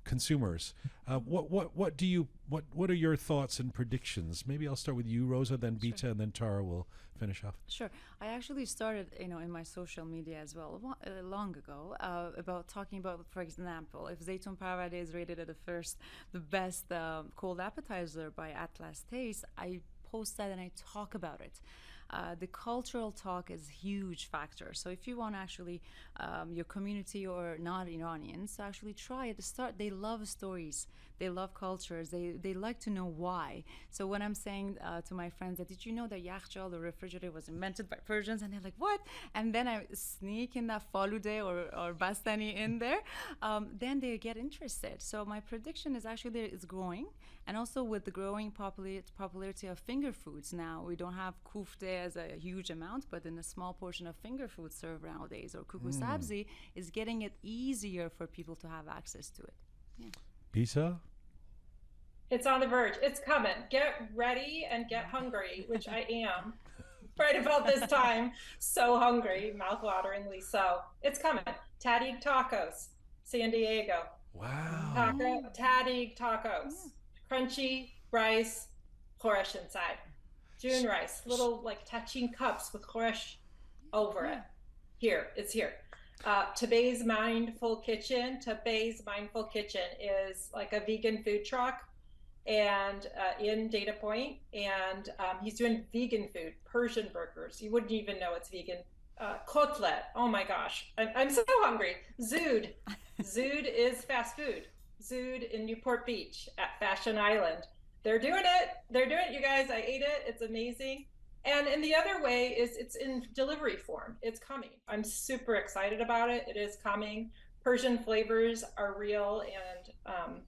consumers. What are your thoughts and predictions? Maybe I'll start with you, Rosa, then Bita, and then Tara will finish off. Sure. I actually started, in my social media as well, long ago, about talking about, for example, if zeytun parvade is rated at the best cold appetizer by Atlas Taste, I post that and I talk about it. The cultural talk is a huge factor. So if you want actually your community or not Iranians to actually try it, they love stories, they love cultures, they like to know why. So when I'm saying to my friends that, did you know that yakhjal, the refrigerator, was invented by Persians? And they're like, what? And then I sneak in that falude or bastani in there, then they get interested. So my prediction is actually it's growing. And also with the growing popularity of finger foods now, we don't have kufte as a huge amount, but in a small portion of finger food served nowadays, or kuku sabzi, is getting it easier for people to have access to it. Yeah. Bita? It's on the verge. It's coming. Get ready and get hungry, which I am right about this time. So hungry, mouth-wateringly so. It's coming. Tadig tacos, San Diego. Wow. Tadig tacos. Yeah. Crunchy rice, khoresh inside. June rice, little like tachin cups with khoresh over it. Here, it's here. Tabei's Mindful Kitchen. Tabei's Mindful Kitchen is like a vegan food truck and in Data Point, and he's doing vegan food, Persian burgers. You wouldn't even know it's vegan. Kotlet, oh my gosh, I'm so hungry. Zood is fast food. Zood in Newport Beach at Fashion Island. They're doing it, you guys. I ate it. It's amazing. And the other way is it's in delivery form. It's coming. I'm super excited about it. It is coming. Persian flavors are real, and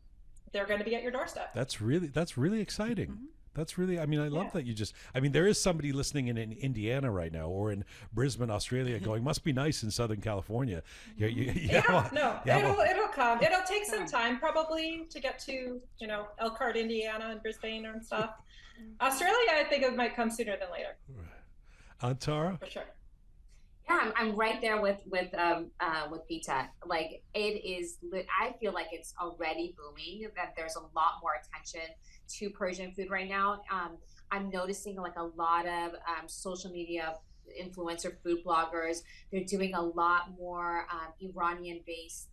they're going to be at your doorstep. That's really exciting. Mm-hmm. That's really, I mean, I love that you just, I mean, there is somebody listening in Indiana right now or in Brisbane, Australia going, must be nice in Southern California. It'll come. It'll take some time probably to get to, Elkhart, Indiana and Brisbane and stuff. Australia, I think it might come sooner than later. Tara? For sure. Yeah, I'm right there with Bita. Like it is, I feel like it's already booming. That there's a lot more attention to Persian food right now. I'm noticing like a lot of social media influencer food bloggers. They're doing a lot more Iranian-based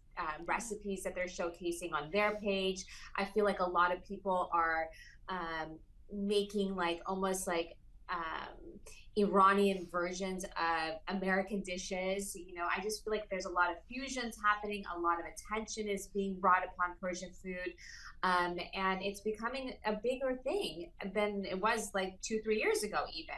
recipes that they're showcasing on their page. I feel like a lot of people are making like almost like Iranian versions of American dishes. I just feel like there's a lot of fusions happening. A lot of attention is being brought upon Persian food. And it's becoming a bigger thing than it was like 2-3 years ago even.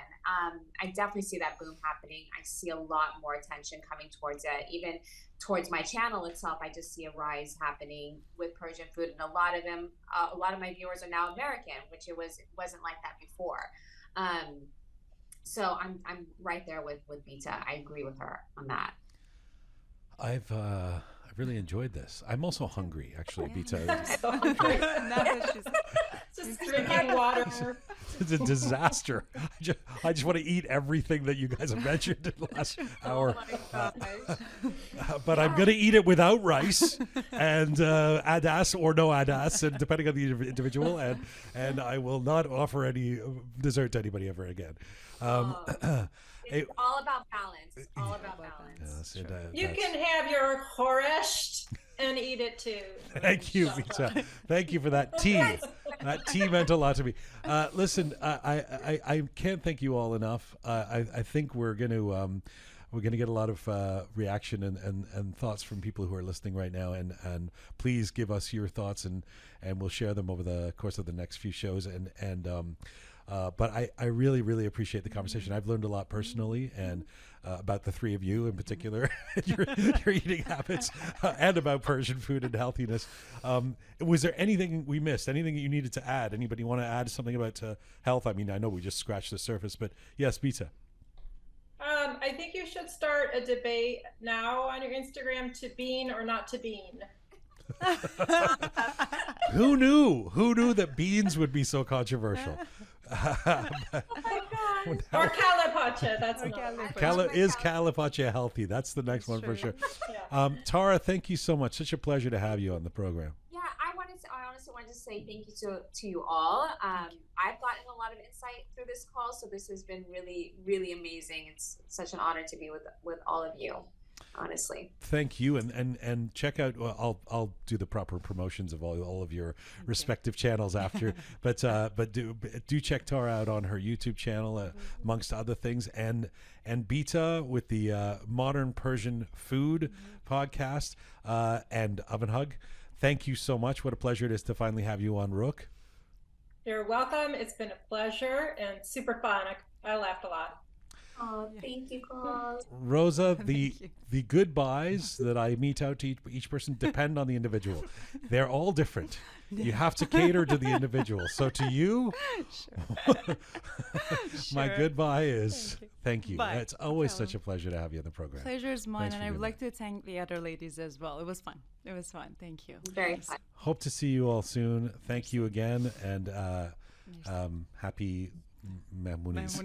I definitely see that boom happening. I see a lot more attention coming towards it. Even towards my channel itself, I just see a rise happening with Persian food. And a lot of my viewers are now American, which it wasn't like that before. So I'm right there with Bita. I agree with her on that. I've really enjoyed this. I'm also hungry, actually, Bita. So hungry. Just drinking water. It's a disaster. I just want to eat everything that you guys have mentioned in the last hour. But I'm going to eat it without rice and adas or no adas, and depending on the individual. And I will not offer any dessert to anybody ever again. It's all about balance. It's all about balance. Yes, you can have your khoresht and eat it too. Thank you, Bita. Thank you for that tea. That tea meant a lot to me. Listen, I can't thank you all enough. I think we're going to get a lot of reaction and thoughts from people who are listening right now. And please give us your thoughts, and we'll share them over the course of the next few shows. But I really, really appreciate the conversation. I've learned a lot personally and about the three of you in particular, your eating habits, and about Persian food and healthiness. Was there anything we missed? Anything that you needed to add? Anybody want to add something about health? I mean, I know we just scratched the surface, but yes, Bita. I think you should start a debate now on your Instagram to bean or not to bean. Who knew that beans would be so controversial? Oh my God. Or calapacha. That's another. Is calapacha healthy? That's the next one for sure. Yeah. Tara, thank you so much. Such a pleasure to have you on the program. Yeah, I honestly wanted to say thank you to you all. I've gotten a lot of insight through this call, so this has been really, really amazing. It's such an honor to be with all of you. Honestly, thank you, and check out. Well, I'll do the proper promotions of all of your respective channels after. but do check Tara out on her YouTube channel, amongst other things, and Bita with the Modern Persian Food podcast and OvenHug. Thank you so much. What a pleasure it is to finally have you on, Rook. You're welcome. It's been a pleasure and super fun. I laughed a lot. Oh, thank you, Carl. Rosa, the goodbyes that I mete out to each person depend on the individual. They're all different. You have to cater to the individual. So to you, my goodbye is thank you. It's always such a pleasure to have you on the program. Pleasure is mine, and I would like to thank the other ladies as well. It was fun. Thank you. Very fun. Hope to see you all soon. Thank you again, and happy Memories.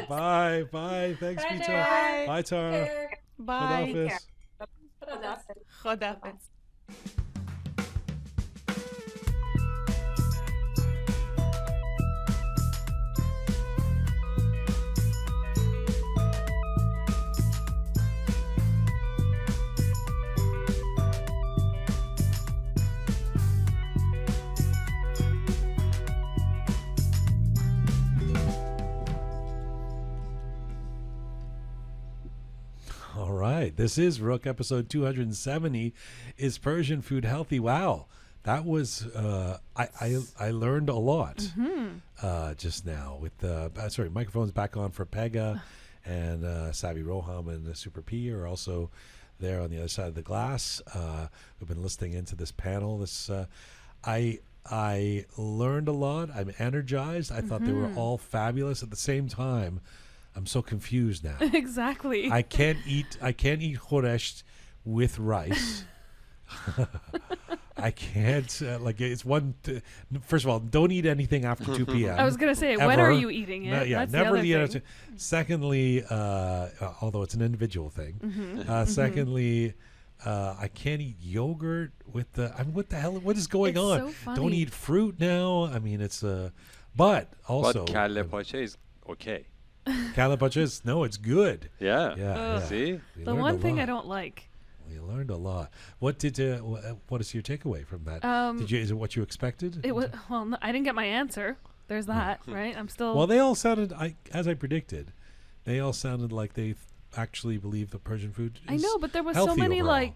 Bye. Thanks, Bita. Bye, Tara. Bye. Khodafis. All right. This is Rook episode 270. Is Persian food healthy? Wow. That was I learned a lot just now with the microphones back on for Pegah and Savi Roham and the Super P are also there on the other side of the glass. We've been listening into this panel. I learned a lot. I'm energized. I thought they were all fabulous. At the same time, I'm so confused now. Exactly. I can't eat khoresht with rice. I can't it's one. First of all, don't eat anything after 2 p.m. I was gonna say, ever. when are you eating it? That's never the eat other it. thing. Secondly, although it's an individual thing. Secondly, I can't eat yogurt with the. I mean, what the hell? What is going It's on? so funny. Don't eat fruit now. I mean, it's but also. But kalle pacha is okay. Kalle pacha is it's good. Yeah. Yeah. See? We The learned one a thing I lot. don't like. We learned a lot. What is your takeaway from that? Is it what you expected? It was no, I didn't get my answer. There's that, right? I'm still. Well, they all sounded, as I predicted, they all sounded like they actually believe the Persian food is I know, but there was so healthy many overall.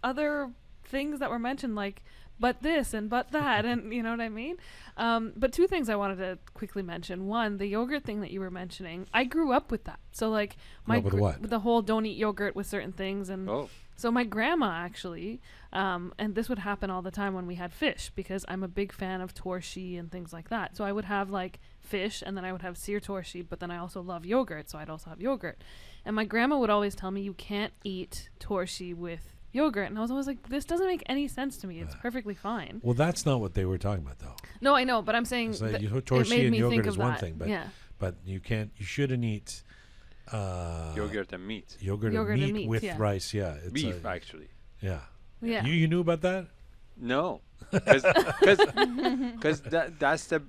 other things that were mentioned, but this and but that, and you know what I mean. But two things I wanted to quickly mention. One, the yogurt thing that you were mentioning. I grew up with that. So With what? the whole don't eat yogurt with certain things and. Oh. So my grandma actually, and this would happen all the time when we had fish because I'm a big fan of torshi and things like that. So I would have fish and then I would have sear torshi, but then I also love yogurt, so I'd also have yogurt. And my grandma would always tell me you can't eat torshi with yogurt, and I was always like, this doesn't make any sense to me. It's perfectly fine. Well, that's not what they were talking about, though. No, I know, but I'm saying So it torshi made and me think yogurt of is one that. thing, but yeah. but you shouldn't eat Yogurt and meat. yogurt Yogurt and and meat meat, with yeah. rice. Yeah, it's Beef, actually. Yeah. Yeah. You knew about that? No. Because that's the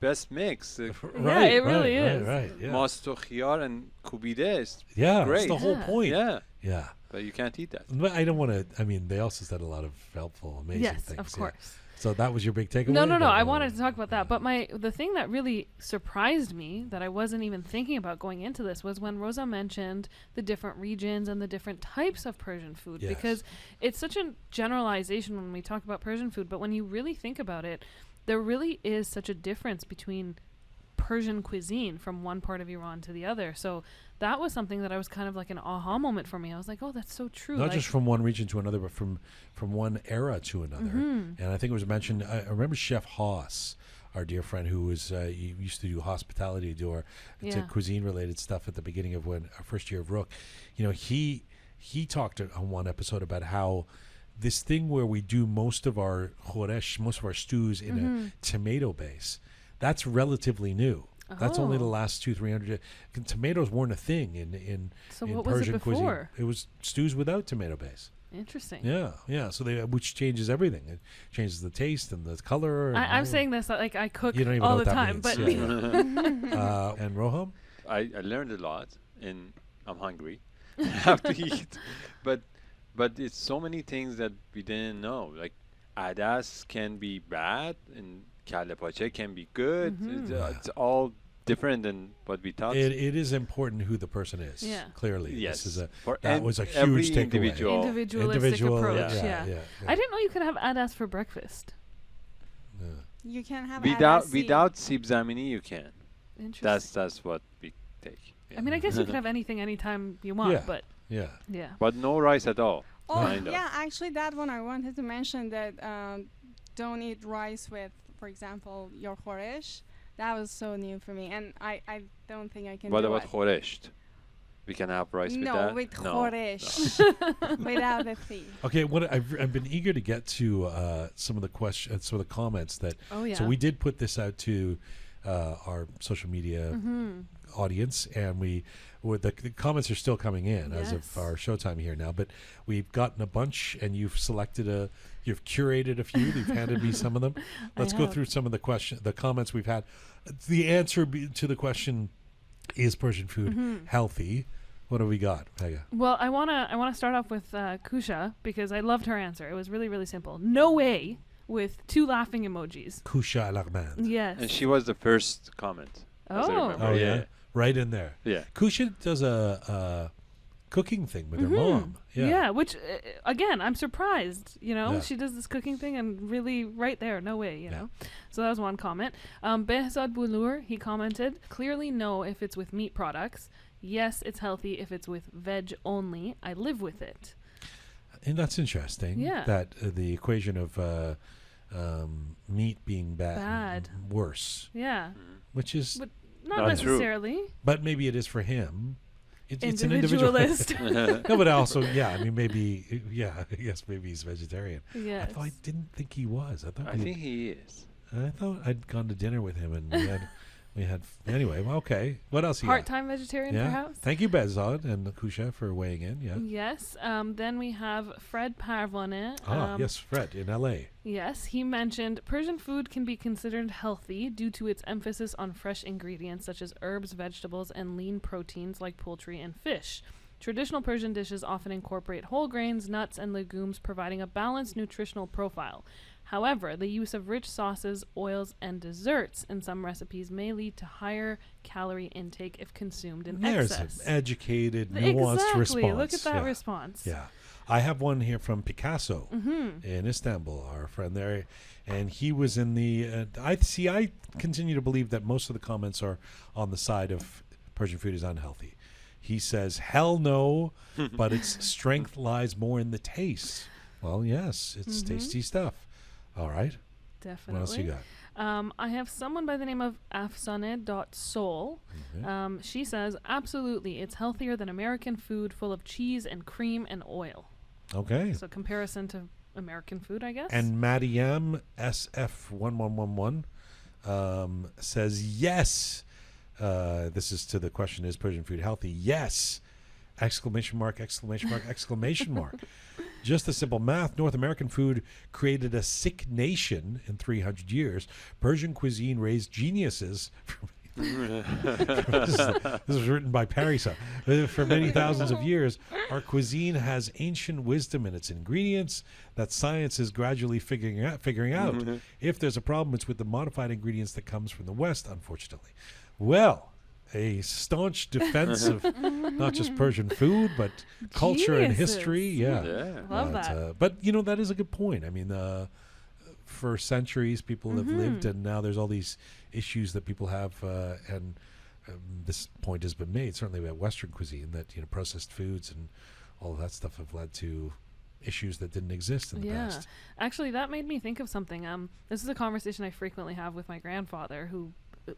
best mix. Yeah, it really is. Right. Yeah. Mast و khiyar and kubide is Yeah, great. that's the whole Yeah. point. Yeah. Yeah. But you can't eat that. But I don't want to. I mean, they also said a lot of helpful, amazing Yes, things. of yeah. course. So that was your big takeaway? No. Or- I wanted to talk about that, but the thing that really surprised me that I wasn't even thinking about going into this was when Rosa mentioned the different regions and the different types of Persian food, Yes. because it's such a generalization when we talk about Persian food, but when you really think about it, there really is such a difference between Persian cuisine from one part of Iran to the other. So that was something that I was kind of like an aha moment for me. I was like, oh, that's so true. Not just from one region to another, but from one era to another. And I think it was mentioned. I remember Chef Haas, our dear friend who was he used to do hospitality to cuisine related stuff at the beginning of our first year of Rook. You know, he talked on one episode about how this thing where we do most of our khoresh, most of our stews in a tomato base, that's relatively new. That's only the last 200-300. Tomatoes weren't a thing in So in what was Persian it before? cuisine. It was stews without tomato base. Interesting. Yeah. So which changes everything. It changes the taste and the color. And I'm saying this like I cook you don't even all know the what that time, means. but Yeah. And Roham? I learned a lot, and I'm hungry. I have to eat. But it's so many things that we didn't know. Like adas can be bad, and kalle pacha can be good. It's all different than what we thought. It is important who the person is. Yeah. Clearly. Yes. This is For that was a every huge takeaway. individual. individualistic approach. Yeah. I didn't know you could have adas for breakfast. You can have Without adasi. without sib zamini, you can. Interesting. That's what we take. Yeah. I mean, I guess you could have anything anytime you want, Yeah. but Yeah. yeah. But no rice at all. Oh, kind of. yeah, actually, that one I wanted to mention that don't eat rice with, for example, your khoresh. That was so new for me, and I don't think I can What do about it. khoresht? We can have rice with No, that? with No. khoresh, without the thing. Okay, what I've been eager to get to some of the questions, some of the comments that. Oh yeah. So we did put this out to our social media audience, and the comments are still coming in as of Yes. our showtime here now. But we've gotten a bunch, and you've you've curated a few. You've handed me some of them. Let's go have. through some of the comments we've had. The answer to the question is Persian food healthy. What have we got, Pegah? Well, I wanna start off with Kusha because I loved her answer. It was really, really simple. No way, with 2 laughing emojis. Kusha al-Aghmand. Yes. And she was the first comment. as I Oh. remember. Oh yeah, right in there. Yeah. Kusha does a cooking thing with her mom. Yeah, which, again, I'm surprised, Yeah. she does this cooking thing and really right there, no way, you know. So that was one comment. Behzad Bulur, he commented, clearly no if it's with meat products. Yes, it's healthy if it's with veg only. I live with it. And that's interesting. Yeah. That the equation of meat being Bad. worse. Yeah. Which is... But not Not true. necessarily. But maybe it is for him. It's an Individualist. No, but also, I mean, maybe, yes, maybe he's vegetarian. Yes. I didn't think he was. I think he is. thought I'd gone to dinner with him and we had anyway. Well, okay. What else? Part-time vegetarian, perhaps. Thank you, Behzad and Kusha, for weighing in. Yeah. Yes. Then we have Fred Parvane. Yes, Fred in L.A. Yes, he mentioned Persian food can be considered healthy due to its emphasis on fresh ingredients such as herbs, vegetables, and lean proteins like poultry and fish. Traditional Persian dishes often incorporate whole grains, nuts, and legumes, providing a balanced nutritional profile. However, the use of rich sauces, oils, and desserts in some recipes may lead to higher calorie intake if consumed in There's excess. an educated, nuanced response. Look at that response. Yeah. I have one here from Picasso in Istanbul, our friend there. And he was in the... I continue to believe that most of the comments are on the side of Persian food is unhealthy. He says, hell no, but its strength lies more in the taste. Well, yes, it's tasty stuff. All right. Definitely. What else you got? I have someone by the name of afsane.soul. She says, absolutely, it's healthier than American food full of cheese and cream and oil. Okay. So comparison to American food, I guess. And Maddie SF1111 says, yes. This is to the question, is Persian food healthy? Yes. Exclamation mark, exclamation mark, exclamation mark. Just the simple math. North American food created a sick nation in 300 years. Persian cuisine raised geniuses. This is written by Parisa. For many thousands of years, our cuisine has ancient wisdom in its ingredients that science is gradually figuring out. If there's a problem, it's with the modified ingredients that comes from the West, unfortunately. Well, a staunch defense of not just Persian food, but culture and history. Yeah. Love that. But, that is a good point. I mean, for centuries, people have lived, and now there's all these issues that people have, and this point has been made, certainly about Western cuisine, that, processed foods and all of that stuff have led to issues that didn't exist in the past. Actually, that made me think of something. This is a conversation I frequently have with my grandfather, who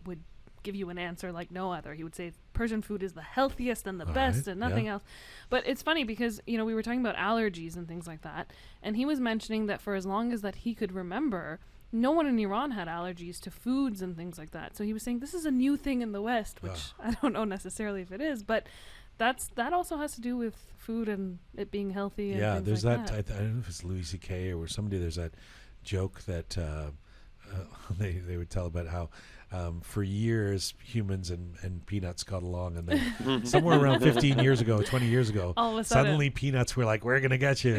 would give you an answer like no other. He would say Persian food is the healthiest and the best and nothing else. But it's funny because, we were talking about allergies and things like that. And he was mentioning that for as long as that he could remember, no one in Iran had allergies to foods and things like that. So he was saying this is a new thing in the West, which I don't know necessarily if it is, but that also has to do with food and it being healthy. And there's like that. I don't know if it's Louis C.K. or somebody. There's that joke that they would tell about how for years humans and peanuts got along, and then somewhere around 15 years ago, 20 years ago, all of a sudden, suddenly peanuts were like, we're gonna get you,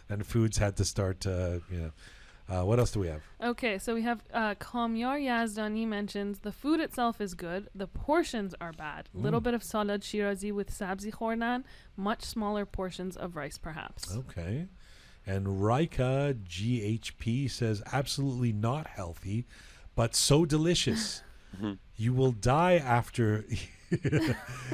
and foods had to start. What else do we have? Okay, so we have Kamyar Yazdani mentions the food itself is good, the portions are bad. Little bit of salad shirazi with sabzi khordan, much smaller portions of rice perhaps. Okay. And Rika GHP says absolutely not healthy, but so delicious. You will die after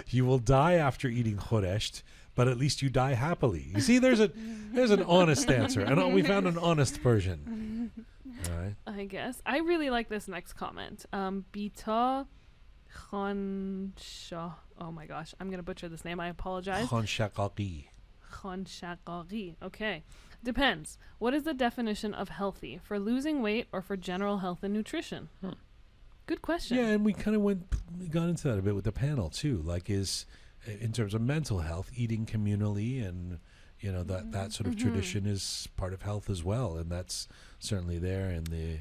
eating khoresht, but at least you die happily. You see, there's an honest answer, and we found an honest Persian. All right. I guess I really like this next comment. Bita Khansha. Oh my gosh, I'm gonna butcher this name. I apologize. Khanshaqaqi. Okay. Depends. What is the definition of healthy? For losing weight or for general health and nutrition? Good question. Yeah, and we kind of got into that a bit with the panel too. Like, is in terms of mental health, eating communally, and that sort of tradition is part of health as well, and that's certainly there in the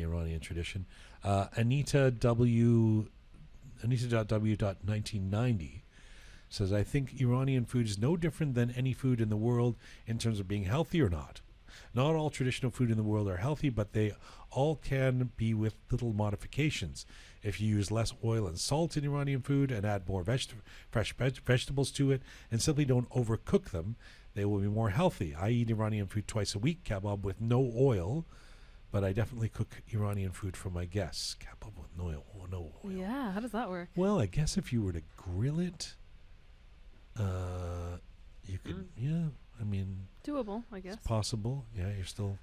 Iranian tradition. Anita.w.1990 says, I think Iranian food is no different than any food in the world in terms of being healthy or not. Not all traditional food in the world are healthy, but they all can be with little modifications. If you use less oil and salt in Iranian food and add more fresh vegetables to it and simply don't overcook them, they will be more healthy. I eat Iranian food twice a week, kebab with no oil, but I definitely cook Iranian food for my guests. Kebab with no oil. Yeah, how does that work? Well, I guess if you were to grill it, you could, I mean, Doable, I guess. it's possible. Yeah, you're still,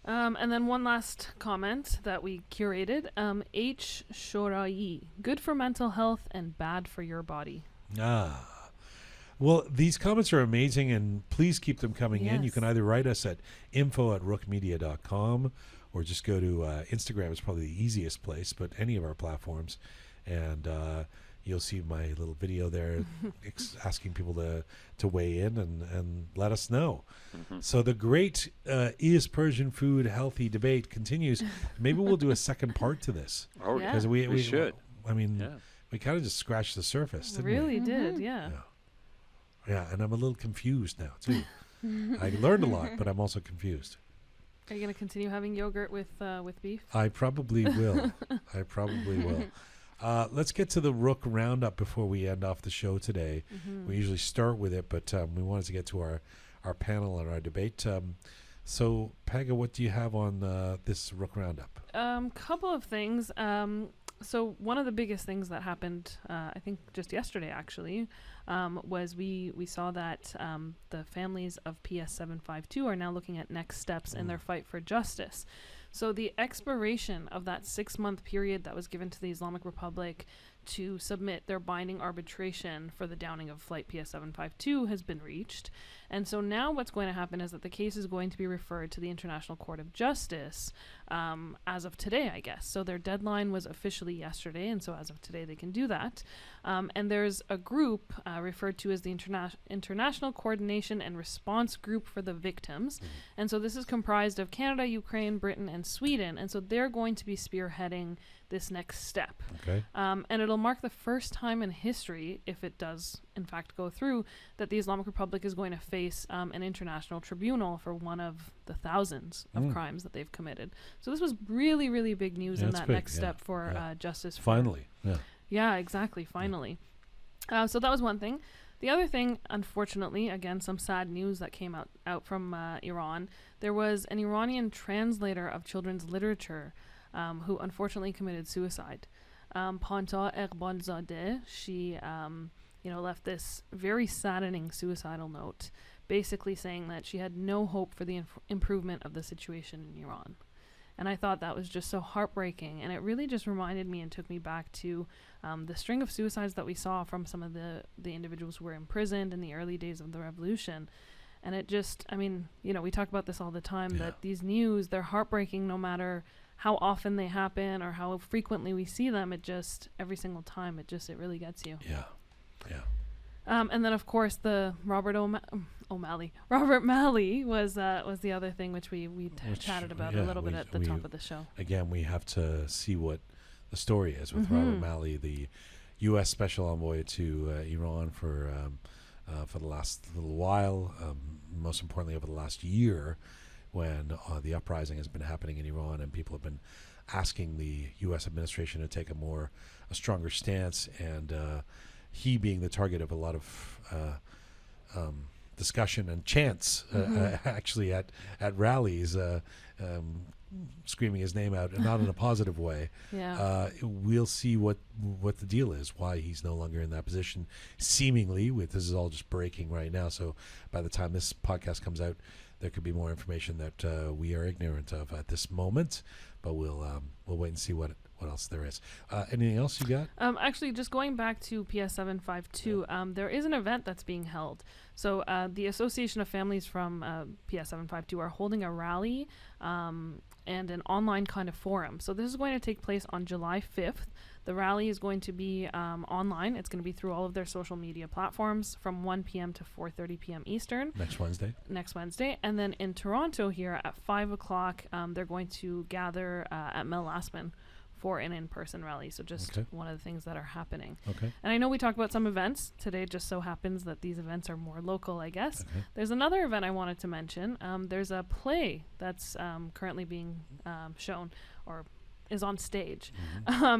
And then one last comment that we curated. H. Shorai. Good for mental health and bad for your body. Well, these comments are amazing, and please keep them coming in. You Yes. can either write us at info@rookmedia.com or just go to Instagram. It's probably the easiest place, but any of our platforms. And you'll see my little video there asking people to weigh in and let us know. So the great is Persian food healthy debate continues. Maybe we'll do a second part to this. Oh, Yeah. Because we should. I mean, Yeah. we kind of just scratched the surface, didn't we? Really did, yeah. Yeah, and I'm a little confused now, too. I learned a lot, but I'm also confused. Are you going to continue having yogurt with beef? I probably will. Let's get to the Rook Roundup before we end off the show today. We usually start with it, but we wanted to get to our panel and our debate. So, Pegah, what do you have on this Rook Roundup? Couple of things. So one of the biggest things that happened, I think just yesterday actually, was we saw that the families of PS 752 are now looking at next steps in their fight for justice. So the expiration of that 6-month period that was given to the Islamic Republic to submit their binding arbitration for the downing of Flight PS 752 has been reached. And so now what's going to happen is that the case is going to be referred to the International Court of Justice as of today, I guess. So their deadline was officially yesterday, and so as of today they can do that. And there's a group referred to as the International Coordination and Response Group for the Victims. And so this is comprised of Canada, Ukraine, Britain, and Sweden. And so they're going to be spearheading this next step. Okay. And it'll mark the first time in history, if it does in fact go through, that the Islamic Republic is going to face an international tribunal for one of the thousands of crimes that they've committed. So this was really, really big news in that next step for justice. Finally. Yeah, exactly. Finally. So that was one thing. The other thing, unfortunately, again, some sad news that came out from Iran. There was an Iranian translator of children's literature who unfortunately committed suicide. Panta Eqbalzadeh, she left this very saddening suicidal note, basically saying that she had no hope for the improvement of the situation in Iran. And I thought that was just so heartbreaking, and it really just reminded me and took me back to the string of suicides that we saw from some of the individuals who were imprisoned in the early days of the revolution. And it just, we talk about this all the time, that these news, they're heartbreaking no matter how often they happen or how frequently we see them. It just, every single time, it really gets you. Yeah. And then, of course, the Robert Malley was the other thing which we chatted about a little bit at the top of the show. Again, we have to see what the story is with Robert Malley, the U.S. Special Envoy to Iran for the last little while, most importantly over the last year, when the uprising has been happening in Iran and people have been asking the U.S. administration to take a stronger stance, and he being the target of a lot of discussion and chants, actually at rallies, screaming his name out, and not in a positive way. We'll see what the deal is, why he's no longer in that position, seemingly. This is all just breaking right now, so by the time this podcast comes out, there could be more information that we are ignorant of at this moment, but we'll wait and see what else there is. Anything else you got? Actually, just going back to PS 752, there is an event that's being held. So the Association of Families from PS 752 are holding a rally and an online kind of forum. So this is going to take place on July 5th. The rally is going to be online. It's going to be through all of their social media platforms from 1 p.m. to 4:30 p.m. Eastern. Next Wednesday. And then in Toronto here at 5 o'clock, they're going to gather at Mel Lastman for an in-person rally. So just one of the things that are happening. Okay. And I know we talked about some events today. Just so happens that these events are more local, I guess. Okay. There's another event I wanted to mention. There's a play that's currently being shown or is on stage.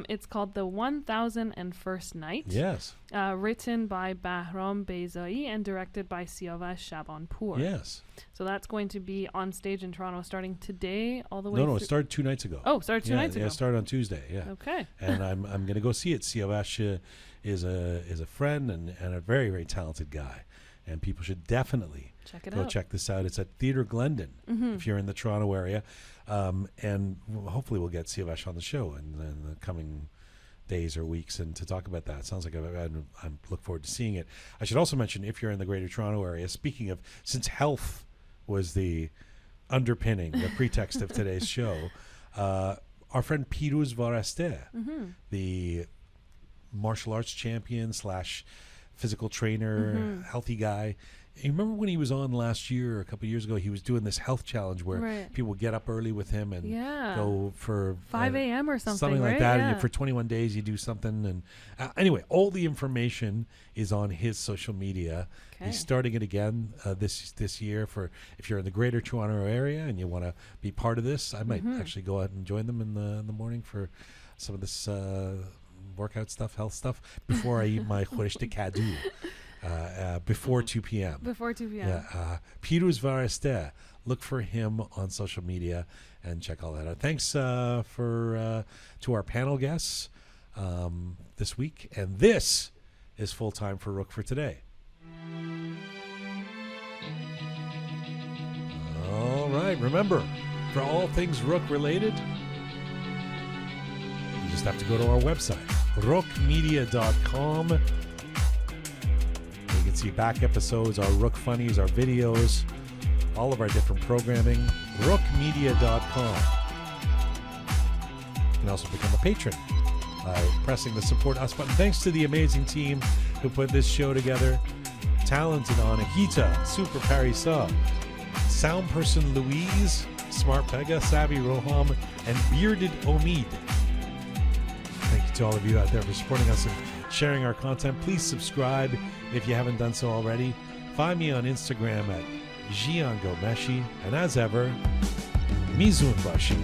It's called The 1001st Night. Yes. Written by Bahram Beizai and directed by Siavash Shabanpour. Yes. So that's going to be on stage in Toronto starting today all the way No, it started 2 nights ago. Oh, started 2 nights ago. Yeah, it started on Tuesday, yeah. Okay. And I'm going to go see it. Siavash is a friend and a very, very talented guy. And people should definitely check this out. It's at Theatre Glendon if you're in the Toronto area. And hopefully we'll get Siavash on the show in the coming days or weeks and to talk about that. Sounds like I look forward to seeing it. I should also mention, if you're in the Greater Toronto area, speaking of, since health was the underpinning, the pretext of today's show, our friend Piruz Vareste, the martial arts champion / physical trainer, healthy guy. You remember when he was on last year, a couple of years ago, he was doing this health challenge where people would get up early with him and go for 5 a.m. or something like right? that. Yeah. And for 21 days, you do something. And anyway, all the information is on his social media. Okay. He's starting it again this year. For if you're in the Greater Toronto area and you want to be part of this, I might actually go out and join them in the morning for some of this workout stuff, health stuff, before I eat my khoresh de kadu. Before 2 p.m. Before 2 p.m. Yeah. Piruz Vareste. Look for him on social media and check all that out. Thanks to our panel guests this week. And this is Full Time for Rook for today. All right. Remember, for all things Rook related, you just have to go to our website, rookmedia.com. You can see back episodes, our Rook Funnies, our videos, all of our different programming, rookmedia.com. You can also become a patron by pressing the Support Us button. Thanks to the amazing team who put this show together. Talented Anahita, Super Parisa, sound person Louise, Smart Pegah, Savvy Roham, and Bearded Omid. Thank you to all of you out there for supporting us and sharing our content. Please subscribe if you haven't done so already. Find me on Instagram at Jian Gomeshi. And as ever, Mizun Bashi.